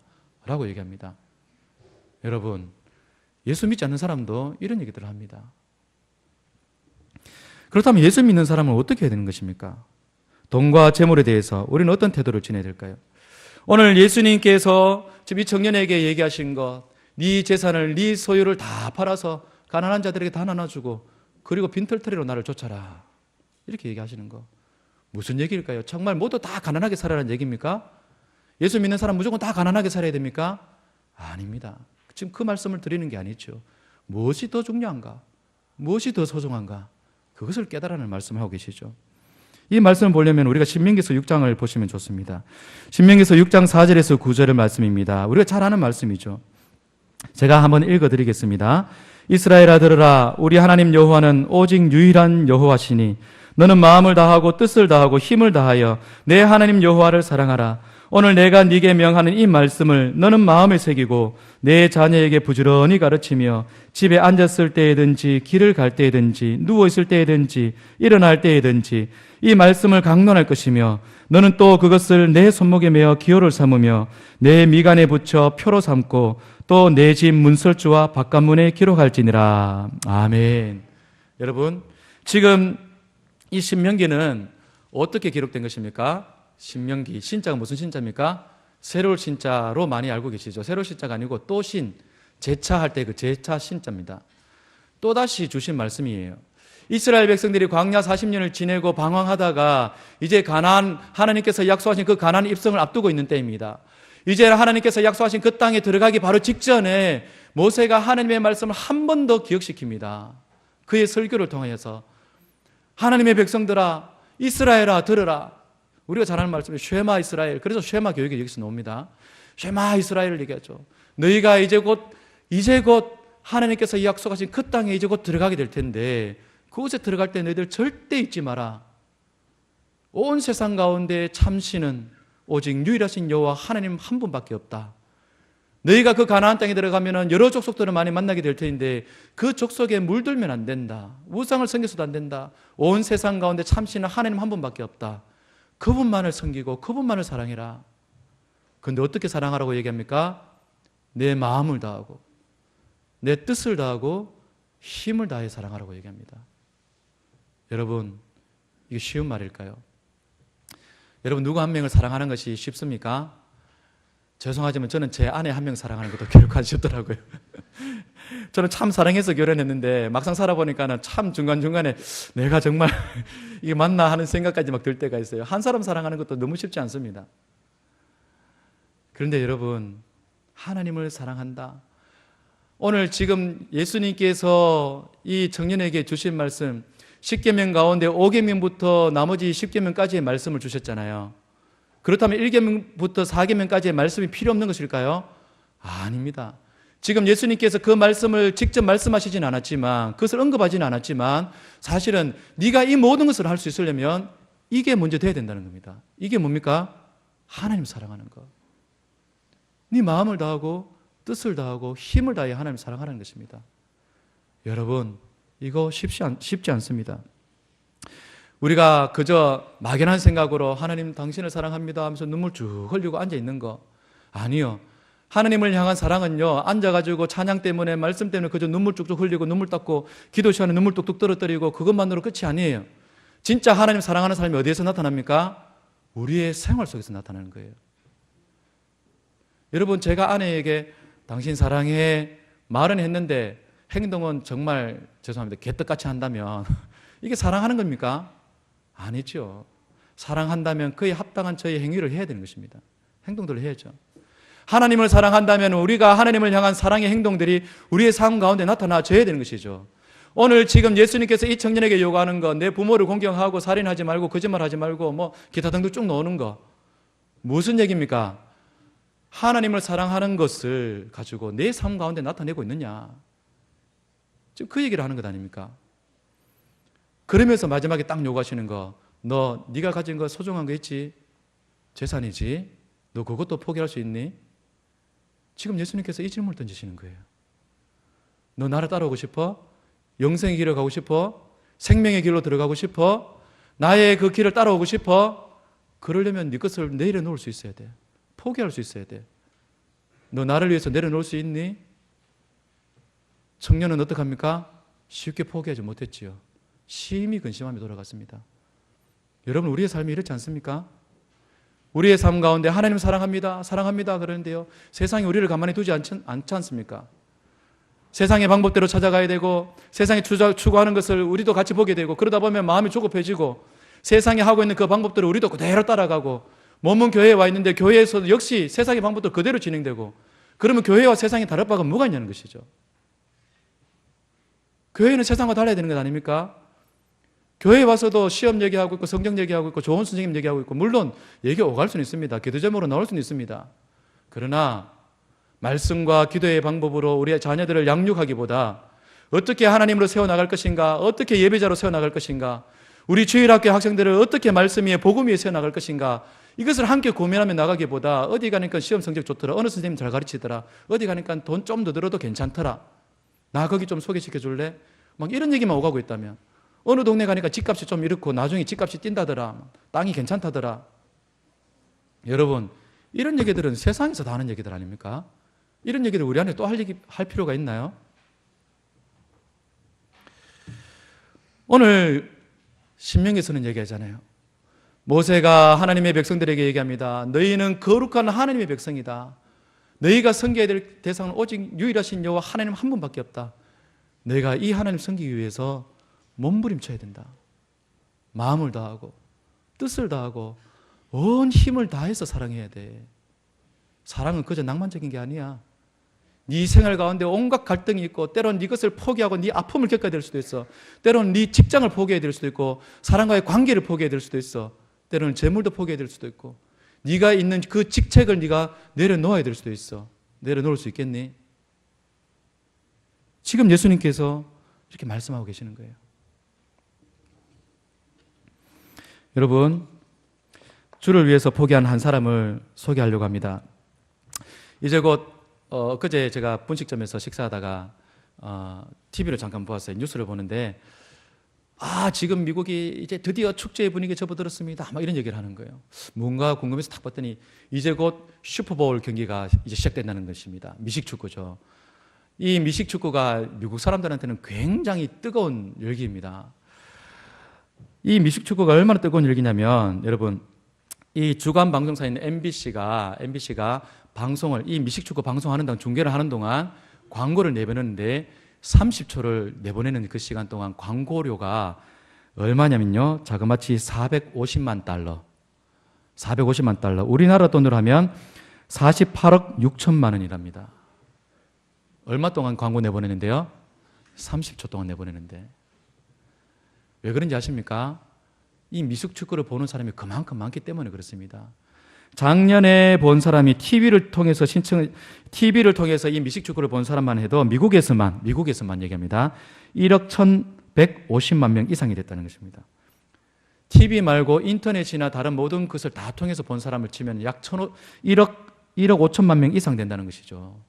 Speaker 1: 라고 얘기합니다. 여러분, 예수 믿지 않는 사람도 이런 얘기들을 합니다. 그렇다면 예수 믿는 사람은 어떻게 해야 되는 것입니까? 돈과 재물에 대해서 우리는 어떤 태도를 지내야 될까요? 오늘 예수님께서 지금 이 청년에게 얘기하신 것, 네 재산을, 네 소유를 다 팔아서 가난한 자들에게 다 나눠주고 그리고 빈털터리로 나를 쫓아라. 이렇게 얘기하시는 거. 무슨 얘기일까요? 정말 모두 다 가난하게 살아라는 얘기입니까? 예수 믿는 사람 무조건 다 가난하게 살아야 됩니까? 아닙니다. 지금 그 말씀을 드리는 게 아니죠. 무엇이 더 중요한가? 무엇이 더 소중한가? 그것을 깨달으라는 말씀을 하고 계시죠. 이 말씀을 보려면 우리가 신명기서 6장을 보시면 좋습니다. 신명기서 6장 4절에서 9절의 말씀입니다. 우리가 잘 아는 말씀이죠. 제가 한번 읽어드리겠습니다. 이스라엘아 들으라. 우리 하나님 여호와는 오직 유일한 여호와시니 너는 마음을 다하고 뜻을 다하고 힘을 다하여 내 하나님 여호와를 사랑하라. 오늘 내가 네게 명하는 이 말씀을 너는 마음에 새기고 내 자녀에게 부지런히 가르치며 집에 앉았을 때에든지 길을 갈 때에든지 누워있을 때에든지 일어날 때에든지 이 말씀을 강론할 것이며 너는 또 그것을 내 손목에 메어 기호를 삼으며 내 미간에 붙여 표로 삼고 또 내 집 문설주와 바깥문에 기록할지니라. 아멘. 여러분, 지금 이 신명기는 어떻게 기록된 것입니까? 신명기, 신자가 무슨 신자입니까? 새로울 신자로 많이 알고 계시죠. 새로울 신자가 아니고 또 신, 제차할 때 그 제차 신자입니다. 또다시 주신 말씀이에요. 이스라엘 백성들이 광야 40년을 지내고 방황하다가 이제 가나안, 하나님께서 약속하신 그 가나안 입성을 앞두고 있는 때입니다. 이제 하나님께서 약속하신 그 땅에 들어가기 바로 직전에 모세가 하나님의 말씀을 한 번 더 기억시킵니다. 그의 설교를 통하여서 하나님의 백성들아, 이스라엘아 들으라. 우리가 잘 아는 말씀이 쉐마 이스라엘. 그래서 쉐마 교육이 여기서 나옵니다. 쉐마 이스라엘을 얘기하죠. 너희가 이제 곧 하나님께서 약속하신 그 땅에 이제 곧 들어가게 될 텐데 그곳에 들어갈 때 너희들 절대 잊지 마라. 온 세상 가운데 참신은 오직 유일하신 여호와 하나님 한 분밖에 없다. 너희가 그 가나안 땅에 들어가면 여러 족속들을 많이 만나게 될 텐데 그 족속에 물들면 안 된다. 우상을 섬겨서도 안 된다. 온 세상 가운데 참신은 하나님 한 분밖에 없다. 그분만을 섬기고 그분만을 사랑해라. 그런데 어떻게 사랑하라고 얘기합니까? 내 마음을 다하고 내 뜻을 다하고 힘을 다해 사랑하라고 얘기합니다. 여러분, 이게 쉬운 말일까요? 여러분, 누구 한 명을 사랑하는 것이 쉽습니까? 죄송하지만 저는 제 아내 한 명 사랑하는 것도 결코 안 쉽더라고요. 저는 참 사랑해서 결혼했는데 막상 살아보니까는 참 중간중간에 내가 정말 이게 맞나 하는 생각까지 막 들 때가 있어요. 한 사람 사랑하는 것도 너무 쉽지 않습니다. 그런데 여러분, 하나님을 사랑한다. 오늘 지금 예수님께서 이 청년에게 주신 말씀 10계명 가운데 5계명부터 나머지 10계명까지의 말씀을 주셨잖아요. 그렇다면 1계명부터 4계명까지의 말씀이 필요 없는 것일까요? 아닙니다. 지금 예수님께서 그 말씀을 직접 말씀하시진 않았지만 그것을 언급하지는 않았지만 사실은 네가 이 모든 것을 할 수 있으려면 이게 먼저 돼야 된다는 겁니다. 이게 뭡니까? 하나님 사랑하는 것. 네 마음을 다하고 뜻을 다하고 힘을 다해 하나님 사랑하는 것입니다. 여러분, 이거 쉽지 않습니다. 우리가 그저 막연한 생각으로 하나님 당신을 사랑합니다 하면서 눈물 쭉 흘리고 앉아 있는 거 아니요. 하나님을 향한 사랑은요, 앉아가지고 찬양 때문에 말씀 때문에 그저 눈물 쭉쭉 흘리고 눈물 닦고 기도 시간에 눈물 뚝뚝 떨어뜨리고 그것만으로 끝이 아니에요. 진짜 하나님 사랑하는 사람이 어디에서 나타납니까? 우리의 생활 속에서 나타나는 거예요. 여러분, 제가 아내에게 당신 사랑해 말은 했는데 행동은 정말 죄송합니다. 개떡같이 한다면 이게 사랑하는 겁니까? 아니죠. 사랑한다면 그에 합당한 저의 행위를 해야 되는 것입니다. 행동들을 해야죠. 하나님을 사랑한다면 우리가 하나님을 향한 사랑의 행동들이 우리의 삶 가운데 나타나줘야 되는 것이죠. 오늘 지금 예수님께서 이 청년에게 요구하는 거, 내 부모를 공경하고 살인하지 말고 거짓말하지 말고 뭐 기타 등등 쭉 놓는 거, 무슨 얘기입니까? 하나님을 사랑하는 것을 가지고 내 삶 가운데 나타내고 있느냐, 지금 그 얘기를 하는 것 아닙니까? 그러면서 마지막에 딱 요구하시는 거, 너 네가 가진 거 소중한 거 있지? 재산이지? 너 그것도 포기할 수 있니? 지금 예수님께서 이 질문을 던지시는 거예요. 너 나를 따라오고 싶어? 영생의 길을 가고 싶어? 생명의 길로 들어가고 싶어? 나의 그 길을 따라오고 싶어? 그러려면 네 것을 내려놓을 수 있어야 돼. 포기할 수 있어야 돼. 너 나를 위해서 내려놓을 수 있니? 청년은 어떡합니까? 쉽게 포기하지 못했지요. 심히 근심하며 돌아갔습니다. 여러분, 우리의 삶이 이렇지 않습니까? 우리의 삶 가운데 하나님 사랑합니다, 사랑합니다 그러는데요, 세상이 우리를 가만히 두지 않지 않습니까? 세상의 방법대로 찾아가야 되고, 세상이 추구하는 것을 우리도 같이 보게 되고, 그러다 보면 마음이 조급해지고, 세상이 하고 있는 그 방법들을 우리도 그대로 따라가고, 몸은 교회에 와 있는데 교회에서도 역시 세상의 방법도 그대로 진행되고, 그러면 교회와 세상이 다를 바가 뭐가 있냐는 것이죠. 교회는 세상과 달라야 되는 것 아닙니까? 교회에 와서도 시험 얘기하고 있고 성경 얘기하고 있고 좋은 선생님 얘기하고 있고, 물론 얘기 오갈 수는 있습니다. 기도제목으로 나올 수는 있습니다. 그러나 말씀과 기도의 방법으로 우리의 자녀들을 양육하기보다 어떻게 하나님으로 세워나갈 것인가, 어떻게 예배자로 세워나갈 것인가, 우리 주일학교 학생들을 어떻게 말씀 위에 복음 위에 세워나갈 것인가, 이것을 함께 고민하며 나가기보다 어디 가니까 시험 성적 좋더라, 어느 선생님 잘 가르치더라, 어디 가니까 돈 좀 더 들어도 괜찮더라, 나 거기 좀 소개시켜 줄래? 막 이런 얘기만 오가고 있다면, 어느 동네 가니까 집값이 좀 이렇고 나중에 집값이 뛴다더라, 땅이 괜찮다더라. 여러분, 이런 얘기들은 세상에서 다 하는 얘기들 아닙니까? 이런 얘기를 우리 안에 또 할 필요가 있나요? 오늘 신명기에서는 얘기하잖아요. 모세가 하나님의 백성들에게 얘기합니다. 너희는 거룩한 하나님의 백성이다. 너희가 섬겨야 될 대상은 오직 유일하신 여호와 하나님 한 분밖에 없다. 너희가 이 하나님 섬기기 위해서 몸부림쳐야 된다. 마음을 다하고 뜻을 다하고 온 힘을 다해서 사랑해야 돼. 사랑은 그저 낭만적인 게 아니야. 네 생활 가운데 온갖 갈등이 있고, 때로는 네 것을 포기하고 네 아픔을 겪어야 될 수도 있어. 때로는 네 직장을 포기해야 될 수도 있고, 사람과의 관계를 포기해야 될 수도 있어. 때로는 재물도 포기해야 될 수도 있고, 네가 있는 그 직책을 네가 내려놓아야 될 수도 있어. 내려놓을 수 있겠니? 지금 예수님께서 이렇게 말씀하고 계시는 거예요. 여러분, 주를 위해서 포기한 한 사람을 소개하려고 합니다. 이제 곧 그제 제가 분식점에서 식사하다가 TV를 잠깐 보았어요. 뉴스를 보는데, 지금 미국이 이제 드디어 축제의 분위기에 접어들었습니다, 막 이런 얘기를 하는 거예요. 뭔가 궁금해서 딱 봤더니 이제 곧 슈퍼볼 경기가 이제 시작된다는 것입니다. 미식축구죠. 이 미식축구가 미국 사람들한테는 굉장히 뜨거운 열기입니다. 이 미식축구가 얼마나 뜨거운 열기냐면, 여러분, 이 주간 방송사인 MBC가 방송을, 이 미식축구 방송하는 동안, 중계를 하는 동안 광고를 내보내는데 30초를 내보내는 그 시간 동안 광고료가 얼마냐면요, 자그마치 450만 달러. 450만 달러. 우리나라 돈으로 하면 48억 6천만 원이랍니다. 얼마 동안 광고 내보내는데요? 30초 동안 내보내는데. 왜 그런지 아십니까? 이 미식축구를 보는 사람이 그만큼 많기 때문에 그렇습니다. 작년에 본 사람이 TV를 통해서 이 미식축구를 본 사람만 해도 미국에서만 얘기합니다. 1억 1,150만 명 이상이 됐다는 것입니다. TV 말고 인터넷이나 다른 모든 것을 다 통해서 본 사람을 치면 약 1억 5천만 명 이상 된다는 것이죠.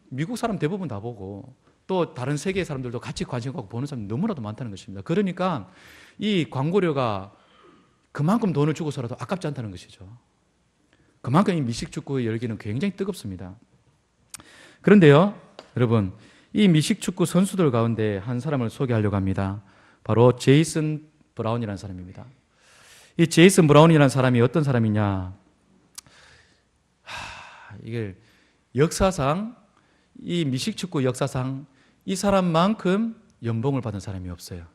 Speaker 1: 미국 사람 대부분 다 보고, 또 다른 세계의 사람들도 같이 관심 갖고 보는 사람이 너무나도 많다는 것입니다. 그러니까 이 광고료가 그만큼 돈을 주고서라도 아깝지 않다는 것이죠. 그만큼 이 미식축구의 열기는 굉장히 뜨겁습니다. 그런데요, 여러분, 이 미식축구 선수들 가운데 한 사람을 소개하려고 합니다. 바로 제이슨 브라운이라는 사람입니다. 이 제이슨 브라운이라는 사람이 어떤 사람이냐? 이게 역사상, 이 미식축구 역사상 이 사람만큼 연봉을 받은 사람이 없어요.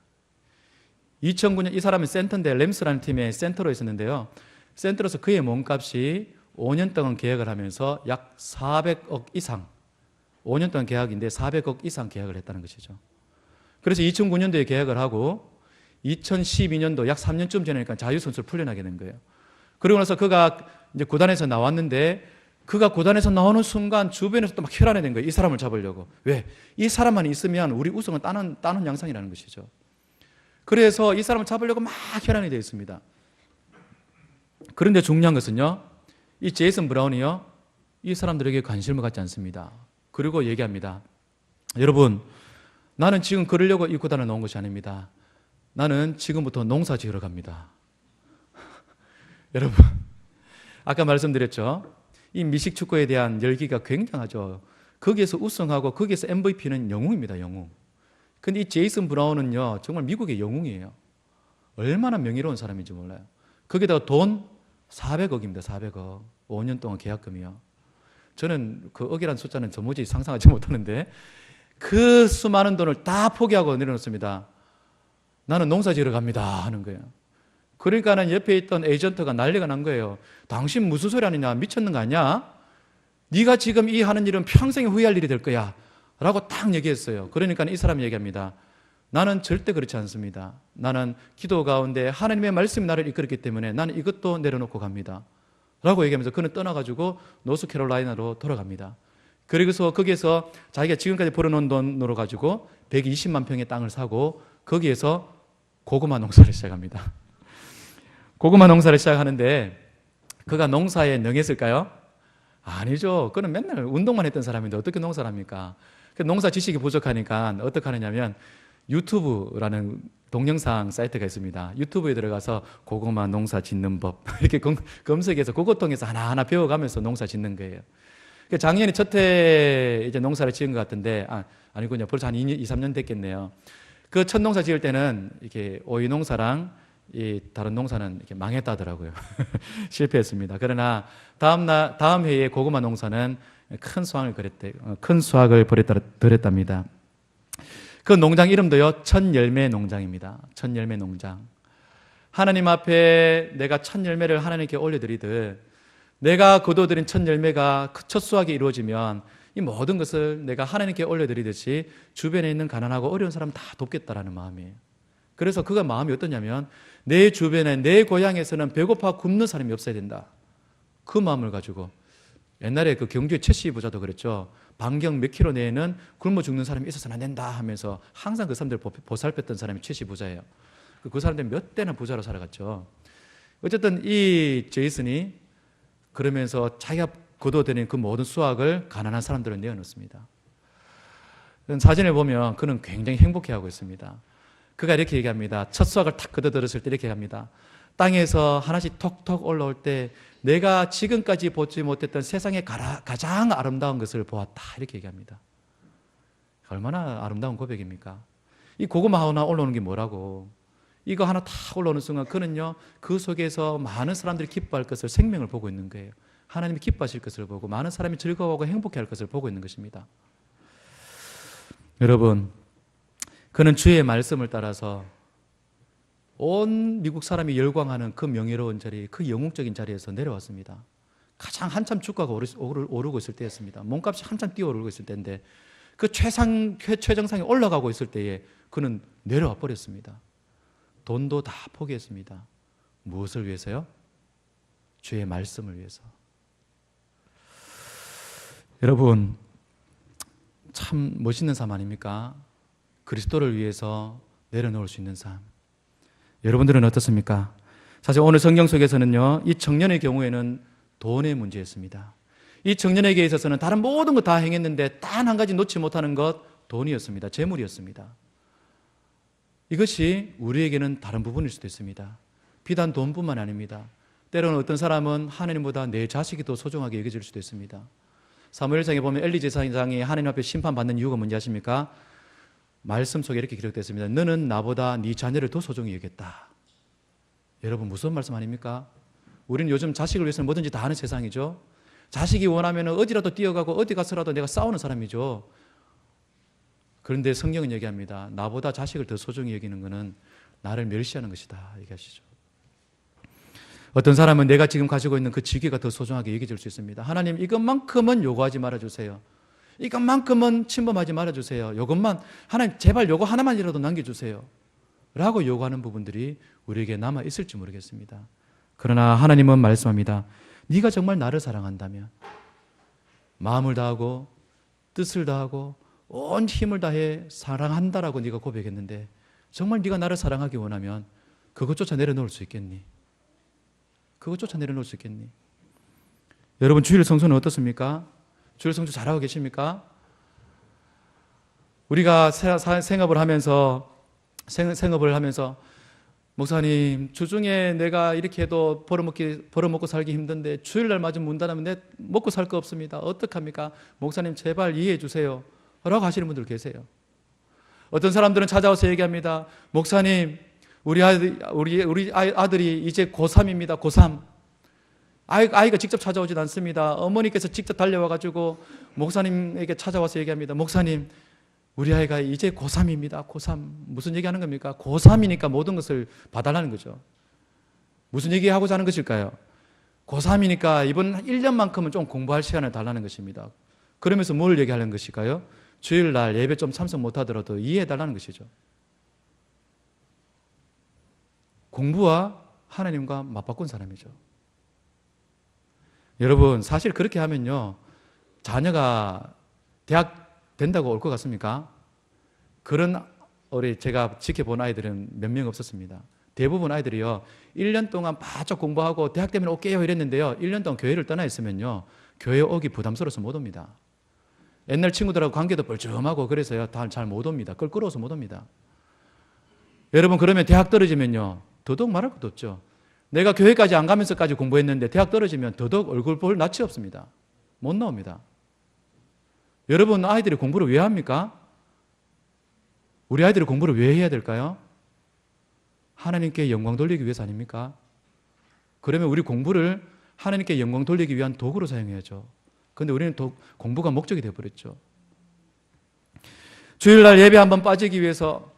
Speaker 1: 2009년 이 사람은 센터인데, 램스라는 팀의 센터로 있었는데요, 센터로서 그의 몸값이 5년 동안 계약을 하면서 약 400억 이상, 5년 동안 계약인데 400억 이상 계약을 했다는 것이죠. 그래서 2009년도에 계약을 하고 2012년도 약 3년쯤 지나니까 자유선수를 풀려나게 된 거예요. 그리고 나서 그가 이제 구단에서 나왔는데 그가 구단에서 나오는 순간 주변에서 또 막 혈안이 된 거예요. 이 사람을 잡으려고. 왜? 이 사람만 있으면 우리 우승은 따는 양상이라는 것이죠. 그래서 이 사람을 잡으려고 막 혈안이 되어 있습니다. 그런데 중요한 것은요, 이 제이슨 브라운이요, 이 사람들에게 관심을 갖지 않습니다. 그리고 얘기합니다. 여러분, 나는 지금 그러려고 이 구단에 나온 것이 아닙니다. 나는 지금부터 농사 지으러 갑니다. 여러분, 아까 말씀드렸죠? 이 미식 축구에 대한 열기가 굉장하죠. 거기에서 우승하고 거기에서 MVP는 영웅입니다, 영웅. 근데 이 제이슨 브라운은요, 정말 미국의 영웅이에요. 얼마나 명예로운 사람인지 몰라요. 거기다가 돈 400억입니다, 400억. 5년 동안 계약금이요. 저는 그 억이라는 숫자는 도무지 상상하지 못하는데 그 수많은 돈을 다 포기하고 내려놓습니다. 나는 농사 지으러 갑니다 하는 거예요. 그러니까는 옆에 있던 에이전트가 난리가 난 거예요. 당신 무슨 소리 하느냐, 미쳤는 거 아니야? 네가 지금 이 하는 일은 평생 후회할 일이 될 거야 라고 딱 얘기했어요. 그러니까 이 사람이 얘기합니다. 나는 절대 그렇지 않습니다. 나는 기도 가운데 하나님의 말씀이 나를 이끌었기 때문에 나는 이것도 내려놓고 갑니다 라고 얘기하면서 그는 떠나가지고 노스캐롤라이나로 돌아갑니다. 그리고서 거기에서 자기가 지금까지 벌어놓은 돈으로 가지고 120만 평의 땅을 사고 거기에서 고구마 농사를 시작합니다. 고구마 농사를 시작하는데 그가 농사에 능했을까요? 아니죠. 그는 맨날 운동만 했던 사람인데 어떻게 농사를 합니까? 농사 지식이 부족하니까 어떻게 하느냐면 유튜브라는 동영상 사이트가 있습니다. 유튜브에 들어가서 고구마 농사 짓는 법 이렇게 검색해서 그것 통해서 하나하나 배워가면서 농사 짓는 거예요. 작년에 첫 해 이제 농사를 지은 것 같은데 아니군요. 벌써 한 2, 3년 됐겠네요. 그 첫 농사 지을 때는 이렇게 오이 농사랑 이 다른 농사는 이렇게 망했다더라고요. 실패했습니다. 그러나 다음 해에 고구마 농사는 큰 수확을 벌였답니다. 그 농장 이름도요, 첫 열매 농장입니다. 첫 열매 농장. 하나님 앞에 내가 첫 열매를 하나님께 올려드리듯 내가 거둬들인 첫 열매가 첫 수확이 이루어지면 이 모든 것을 내가 하나님께 올려드리듯이 주변에 있는 가난하고 어려운 사람 다 돕겠다라는 마음이에요. 그래서 그가 마음이 어떠냐면 내 주변에 내 고향에서는 배고파 굶는 사람이 없어야 된다. 그 마음을 가지고 옛날에 그 경주의 최씨 부자도 그랬죠. 반경 몇 킬로 내에는 굶어 죽는 사람이 있어서는 안 된다 하면서 항상 그 사람들 보살폈던 사람이 최씨 부자예요. 그 사람들 몇 대나 부자로 살아갔죠. 어쨌든 이 제이슨이 그러면서 자기가 거둬들인 그 모든 수확을 가난한 사람들을 내어놓습니다. 사진을 보면 그는 굉장히 행복해하고 있습니다. 그가 이렇게 얘기합니다. 첫 수확을 탁 거둬들었을 때 이렇게 합니다. 땅에서 하나씩 톡톡 올라올 때 내가 지금까지 보지 못했던 세상의 가장 아름다운 것을 보았다 이렇게 얘기합니다. 얼마나 아름다운 고백입니까? 이 고구마 하나 올라오는 게 뭐라고? 이거 하나 탁 올라오는 순간 그는요, 그 속에서 많은 사람들이 기뻐할 것을, 생명을 보고 있는 거예요. 하나님이 기뻐하실 것을 보고 많은 사람이 즐거워하고 행복해할 것을 보고 있는 것입니다. 여러분, 그는 주의 말씀을 따라서 온 미국 사람이 열광하는 그 명예로운 자리, 그 영웅적인 자리에서 내려왔습니다. 가장 한참 주가가 오르고 있을 때였습니다. 몸값이 한참 뛰어오르고 있을 때인데 그 최정상에 올라가고 있을 때에 그는 내려와 버렸습니다. 돈도 다 포기했습니다. 무엇을 위해서요? 주의 말씀을 위해서. 여러분, 참 멋있는 삶 아닙니까? 그리스도를 위해서 내려놓을 수 있는 삶. 여러분들은 어떻습니까? 사실 오늘 성경 속에서는요, 이 청년의 경우에는 돈의 문제였습니다. 이 청년에게 있어서는 다른 모든 것 다 행했는데 단 한 가지 놓지 못하는 것, 돈이었습니다. 재물이었습니다. 이것이 우리에게는 다른 부분일 수도 있습니다. 비단 돈뿐만 아닙니다. 때로는 어떤 사람은 하나님보다 내 자식이 더 소중하게 여겨질 수도 있습니다. 사무엘상에 보면 엘리 제사장이 하나님 앞에 심판받는 이유가 뭔지 아십니까? 말씀 속에 이렇게 기록되어 있습니다. 너는 나보다 네 자녀를 더 소중히 여겼다. 여러분, 무서운 말씀 아닙니까? 우리는 요즘 자식을 위해서는 뭐든지 다 하는 세상이죠. 자식이 원하면 어디라도 뛰어가고 어디 가서라도 내가 싸우는 사람이죠. 그런데 성경은 얘기합니다. 나보다 자식을 더 소중히 여기는 것은 나를 멸시하는 것이다 얘기하시죠. 어떤 사람은 내가 지금 가지고 있는 그 지위가 더 소중하게 여겨질 수 있습니다. 하나님 이것만큼은 요구하지 말아주세요. 이것만큼은 침범하지 말아주세요. 이것만 하나님 제발 요거 하나만이라도 남겨주세요 라고 요구하는 부분들이 우리에게 남아있을지 모르겠습니다. 그러나 하나님은 말씀합니다. 네가 정말 나를 사랑한다면 마음을 다하고 뜻을 다하고 온 힘을 다해 사랑한다라고 네가 고백했는데 정말 네가 나를 사랑하기 원하면 그것조차 내려놓을 수 있겠니? 그것조차 내려놓을 수 있겠니? 여러분 주일 성수는 어떻습니까? 주일 성수 잘하고 계십니까? 우리가 생업을 하면서 목사님 주중에 내가 이렇게 해도 벌어먹고 살기 힘든데 주일날 맞으면 문 닫으면 내 먹고 살 거 없습니다. 어떡합니까? 목사님 제발 이해해 주세요 라고 하시는 분들 계세요. 어떤 사람들은 찾아와서 얘기합니다. 목사님 우리 아들이 이제 고3입니다. 고3 아이가 직접 찾아오진 않습니다. 어머니께서 직접 달려와가지고 목사님에게 찾아와서 얘기합니다. 목사님 우리 아이가 이제 고3입니다. 고3 무슨 얘기하는 겁니까? 고3이니까 모든 것을 봐달라는 거죠. 무슨 얘기하고자 하는 것일까요? 고3이니까 이번 1년만큼은 좀 공부할 시간을 달라는 것입니다. 그러면서 뭘 얘기하는 것일까요? 주일날 예배 좀 참석 못하더라도 이해해달라는 것이죠. 공부와 하나님과 맞바꾼 사람이죠. 여러분 사실 그렇게 하면요 자녀가 대학 된다고 올 것 같습니까? 그런 제가 지켜본 아이들은 몇 명 없었습니다. 대부분 아이들이요 1년 동안 바짝 공부하고 대학 되면 올게요 이랬는데요 1년 동안 교회를 떠나 있으면요 교회 오기 부담스러워서 못 옵니다. 옛날 친구들하고 관계도 뻘쭘하고 그래서요 잘 못 옵니다. 껄끄러워서 못 옵니다. 여러분 그러면 대학 떨어지면요 더더욱 말할 것도 없죠. 내가 교회까지 안 가면서까지 공부했는데 대학 떨어지면 더더욱 얼굴 볼 낯이 없습니다. 못 나옵니다. 여러분 아이들이 공부를 왜 합니까? 우리 아이들이 공부를 왜 해야 될까요? 하나님께 영광 돌리기 위해서 아닙니까? 그러면 우리 공부를 하나님께 영광 돌리기 위한 도구로 사용해야죠. 그런데 우리는 공부가 목적이 되어버렸죠. 주일날 예배 한번 빠지기 위해서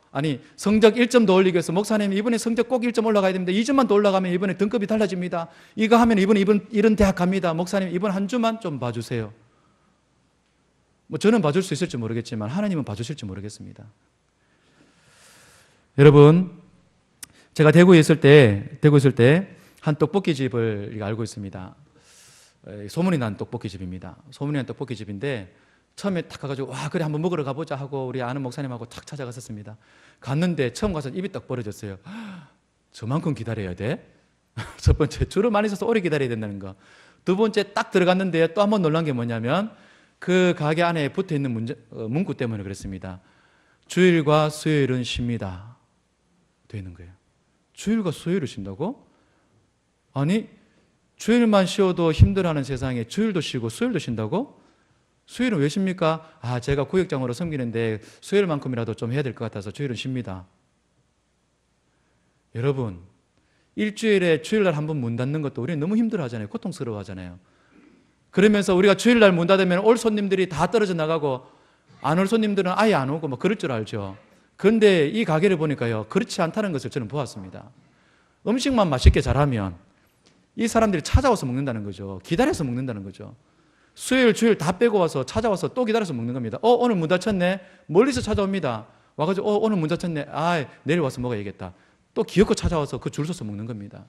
Speaker 1: 성적 1점 더 올리기 위해서 목사님 이번에 성적 꼭 1점 올라가야 됩니다. 2점만 더 올라가면 이번에 등급이 달라집니다. 이거 하면 이번 이런 대학 갑니다. 목사님 이번 한 주만 좀 봐주세요. 저는 봐줄 수 있을지 모르겠지만 하나님은 봐주실지 모르겠습니다. 여러분 제가 대구에 있을 때 한 떡볶이집을 알고 있습니다. 소문이 난 떡볶이집입니다. 소문이 난 떡볶이집인데 처음에 탁 가가지고 와 그래 한번 먹으러 가보자 하고 우리 아는 목사님하고 탁 찾아갔었습니다. 갔는데 처음 가서 입이 딱 벌어졌어요. 저만큼 기다려야 돼? 첫 번째 줄을 많이 서서 오래 기다려야 된다는 거. 두 번째 딱 들어갔는데 또 한 번 놀란 게 뭐냐면 그 가게 안에 붙어있는 문구 때문에 그랬습니다. 주일과 수요일은 쉽니다 되어 있는 거예요. 주일과 수요일을 쉰다고? 아니 주일만 쉬어도 힘들어하는 세상에 주일도 쉬고 수요일도 쉰다고? 수요일은 왜 쉽니까? 제가 구역장으로 섬기는데 수요일만큼이라도 좀 해야 될 것 같아서 주일은 쉽니다. 여러분 일주일에 주일날 한 번 문 닫는 것도 우리는 너무 힘들어하잖아요. 고통스러워하잖아요. 그러면서 우리가 주일날 문 닫으면 올 손님들이 다 떨어져 나가고 안 올 손님들은 아예 안 오고 뭐 그럴 줄 알죠. 그런데 이 가게를 보니까요 그렇지 않다는 것을 저는 보았습니다. 음식만 맛있게 잘하면 이 사람들이 찾아와서 먹는다는 거죠. 기다려서 먹는다는 거죠. 수요일 주일 다 빼고 와서 찾아와서 또 기다려서 먹는 겁니다. 오늘 문 닫혔네. 멀리서 찾아옵니다. 와가지고 오늘 문 닫혔네. 내일 와서 먹어야겠다. 또 기어코 찾아와서 그 줄 서서 먹는 겁니다.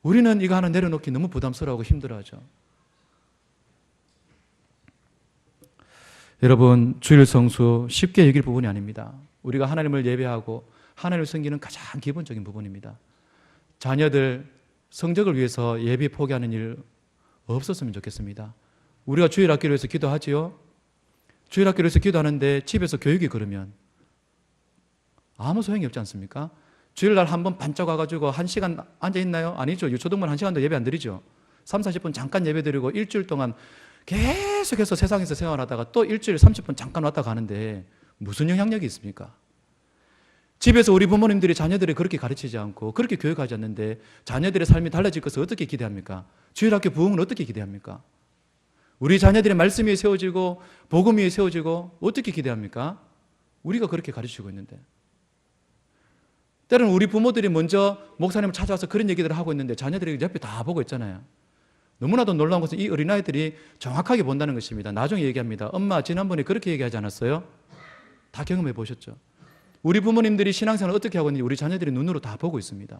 Speaker 1: 우리는 이거 하나 내려놓기 너무 부담스러워하고 힘들어하죠. 여러분 주일 성수 쉽게 여길 부분이 아닙니다. 우리가 하나님을 예배하고 하나님을 섬기는 가장 기본적인 부분입니다. 자녀들 성적을 위해서 예배 포기하는 일 없었으면 좋겠습니다. 우리가 주일 학교를 위해서 기도하지요. 주일 학교를 위해서 기도하는데 집에서 교육이 그러면 아무 소용이 없지 않습니까? 주일날 한번 반짝 와가지고 1시간 앉아있나요? 아니죠. 유초등반 1시간도 예배 안 드리죠. 3, 40분 잠깐 예배 드리고 일주일 동안 계속해서 세상에서 생활하다가 또 일주일 30분 잠깐 왔다 가는데 무슨 영향력이 있습니까? 집에서 우리 부모님들이 자녀들을 그렇게 가르치지 않고 그렇게 교육하지 않는데 자녀들의 삶이 달라질 것을 어떻게 기대합니까? 주일학교 부흥은 어떻게 기대합니까? 우리 자녀들의 말씀 위에 세워지고 복음 위에 세워지고 어떻게 기대합니까? 우리가 그렇게 가르치고 있는데 때로는 우리 부모들이 먼저 목사님을 찾아와서 그런 얘기들을 하고 있는데 자녀들이 옆에 다 보고 있잖아요. 너무나도 놀라운 것은 이 어린아이들이 정확하게 본다는 것입니다. 나중에 얘기합니다. 엄마 지난번에 그렇게 얘기하지 않았어요? 다 경험해 보셨죠? 우리 부모님들이 신앙생활을 어떻게 하고 있는지 우리 자녀들이 눈으로 다 보고 있습니다.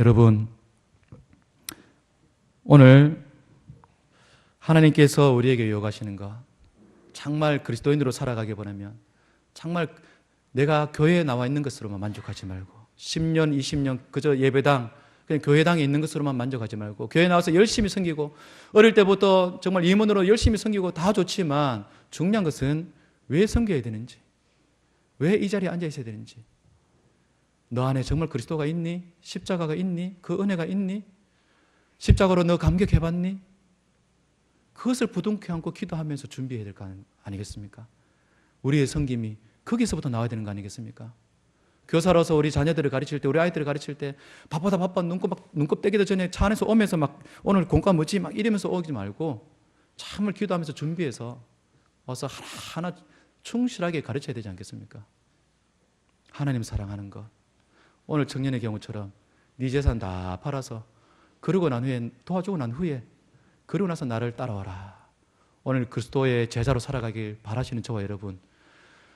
Speaker 1: 여러분, 오늘 하나님께서 우리에게 요구하시는 것, 정말 그리스도인으로 살아가기 원하면 정말 내가 교회에 나와 있는 것으로만 만족하지 말고 10년, 20년 그저 예배당, 그냥 교회당에 있는 것으로만 만족하지 말고 교회에 나와서 열심히 섬기고 어릴 때부터 정말 임원으로 열심히 섬기고 다 좋지만 중요한 것은 왜 섬겨야 되는지, 왜 이 자리에 앉아 있어야 되는지, 너 안에 정말 그리스도가 있니? 십자가가 있니? 그 은혜가 있니? 십자가로 너 감격해봤니? 그것을 부둥켜 안고 기도하면서 준비해야 될 거 아니겠습니까? 우리의 섬김이 거기서부터 나와야 되는 거 아니겠습니까? 교사로서 우리 자녀들을 가르칠 때, 우리 아이들을 가르칠 때 바쁘다 눈곱 떼기도 전에 차 안에서 오면서 막 오늘 공과 뭐지? 막 이러면서 오지 말고 참을 기도하면서 준비해서 와서 하나하나 충실하게 가르쳐야 되지 않겠습니까? 하나님 사랑하는 것. 오늘 청년의 경우처럼 네 재산 다 팔아서 그러고 난 후에 도와주고 난 후에 그러고 나서 나를 따라와라. 오늘 그리스도의 제자로 살아가길 바라시는 저와 여러분,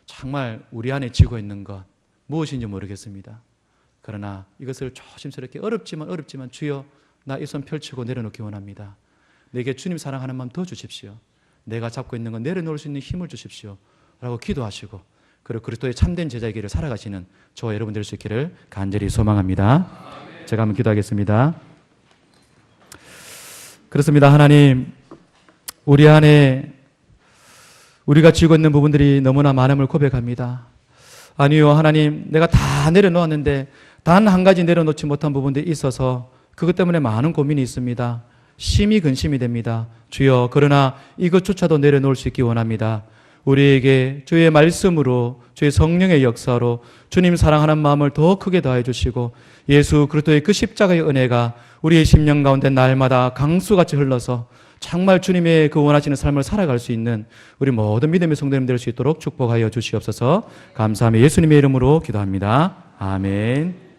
Speaker 1: 정말 우리 안에 쥐고 있는 것 무엇인지 모르겠습니다. 그러나 이것을 조심스럽게 어렵지만 주여 나 이 손 펼치고 내려놓기 원합니다. 내게 주님 사랑하는 마음 더 주십시오. 내가 잡고 있는 건 내려놓을 수 있는 힘을 주십시오 라고 기도하시고 그리고 그리스도의 참된 제자의 길을 살아가시는 저와 여러분 될 수 있기를 간절히 소망합니다. 제가 한번 기도하겠습니다. 그렇습니다. 하나님, 우리 안에 우리가 쥐고 있는 부분들이 너무나 많음을 고백합니다. 아니요, 하나님, 내가 다 내려놓았는데 단 한 가지 내려놓지 못한 부분들이 있어서 그것 때문에 많은 고민이 있습니다. 심히 근심이 됩니다. 주여, 그러나 이것조차도 내려놓을 수 있기 원합니다. 우리에게 주의 말씀으로, 주의 성령의 역사로 주님 사랑하는 마음을 더 크게 더해 주시고 예수 그리스도의 그 십자가의 은혜가 우리의 심령 가운데 날마다 강수같이 흘러서 정말 주님의 그 원하시는 삶을 살아갈 수 있는 우리 모든 믿음의 성도님 될 수 있도록 축복하여 주시옵소서. 감사하며 예수님의 이름으로 기도합니다. 아멘.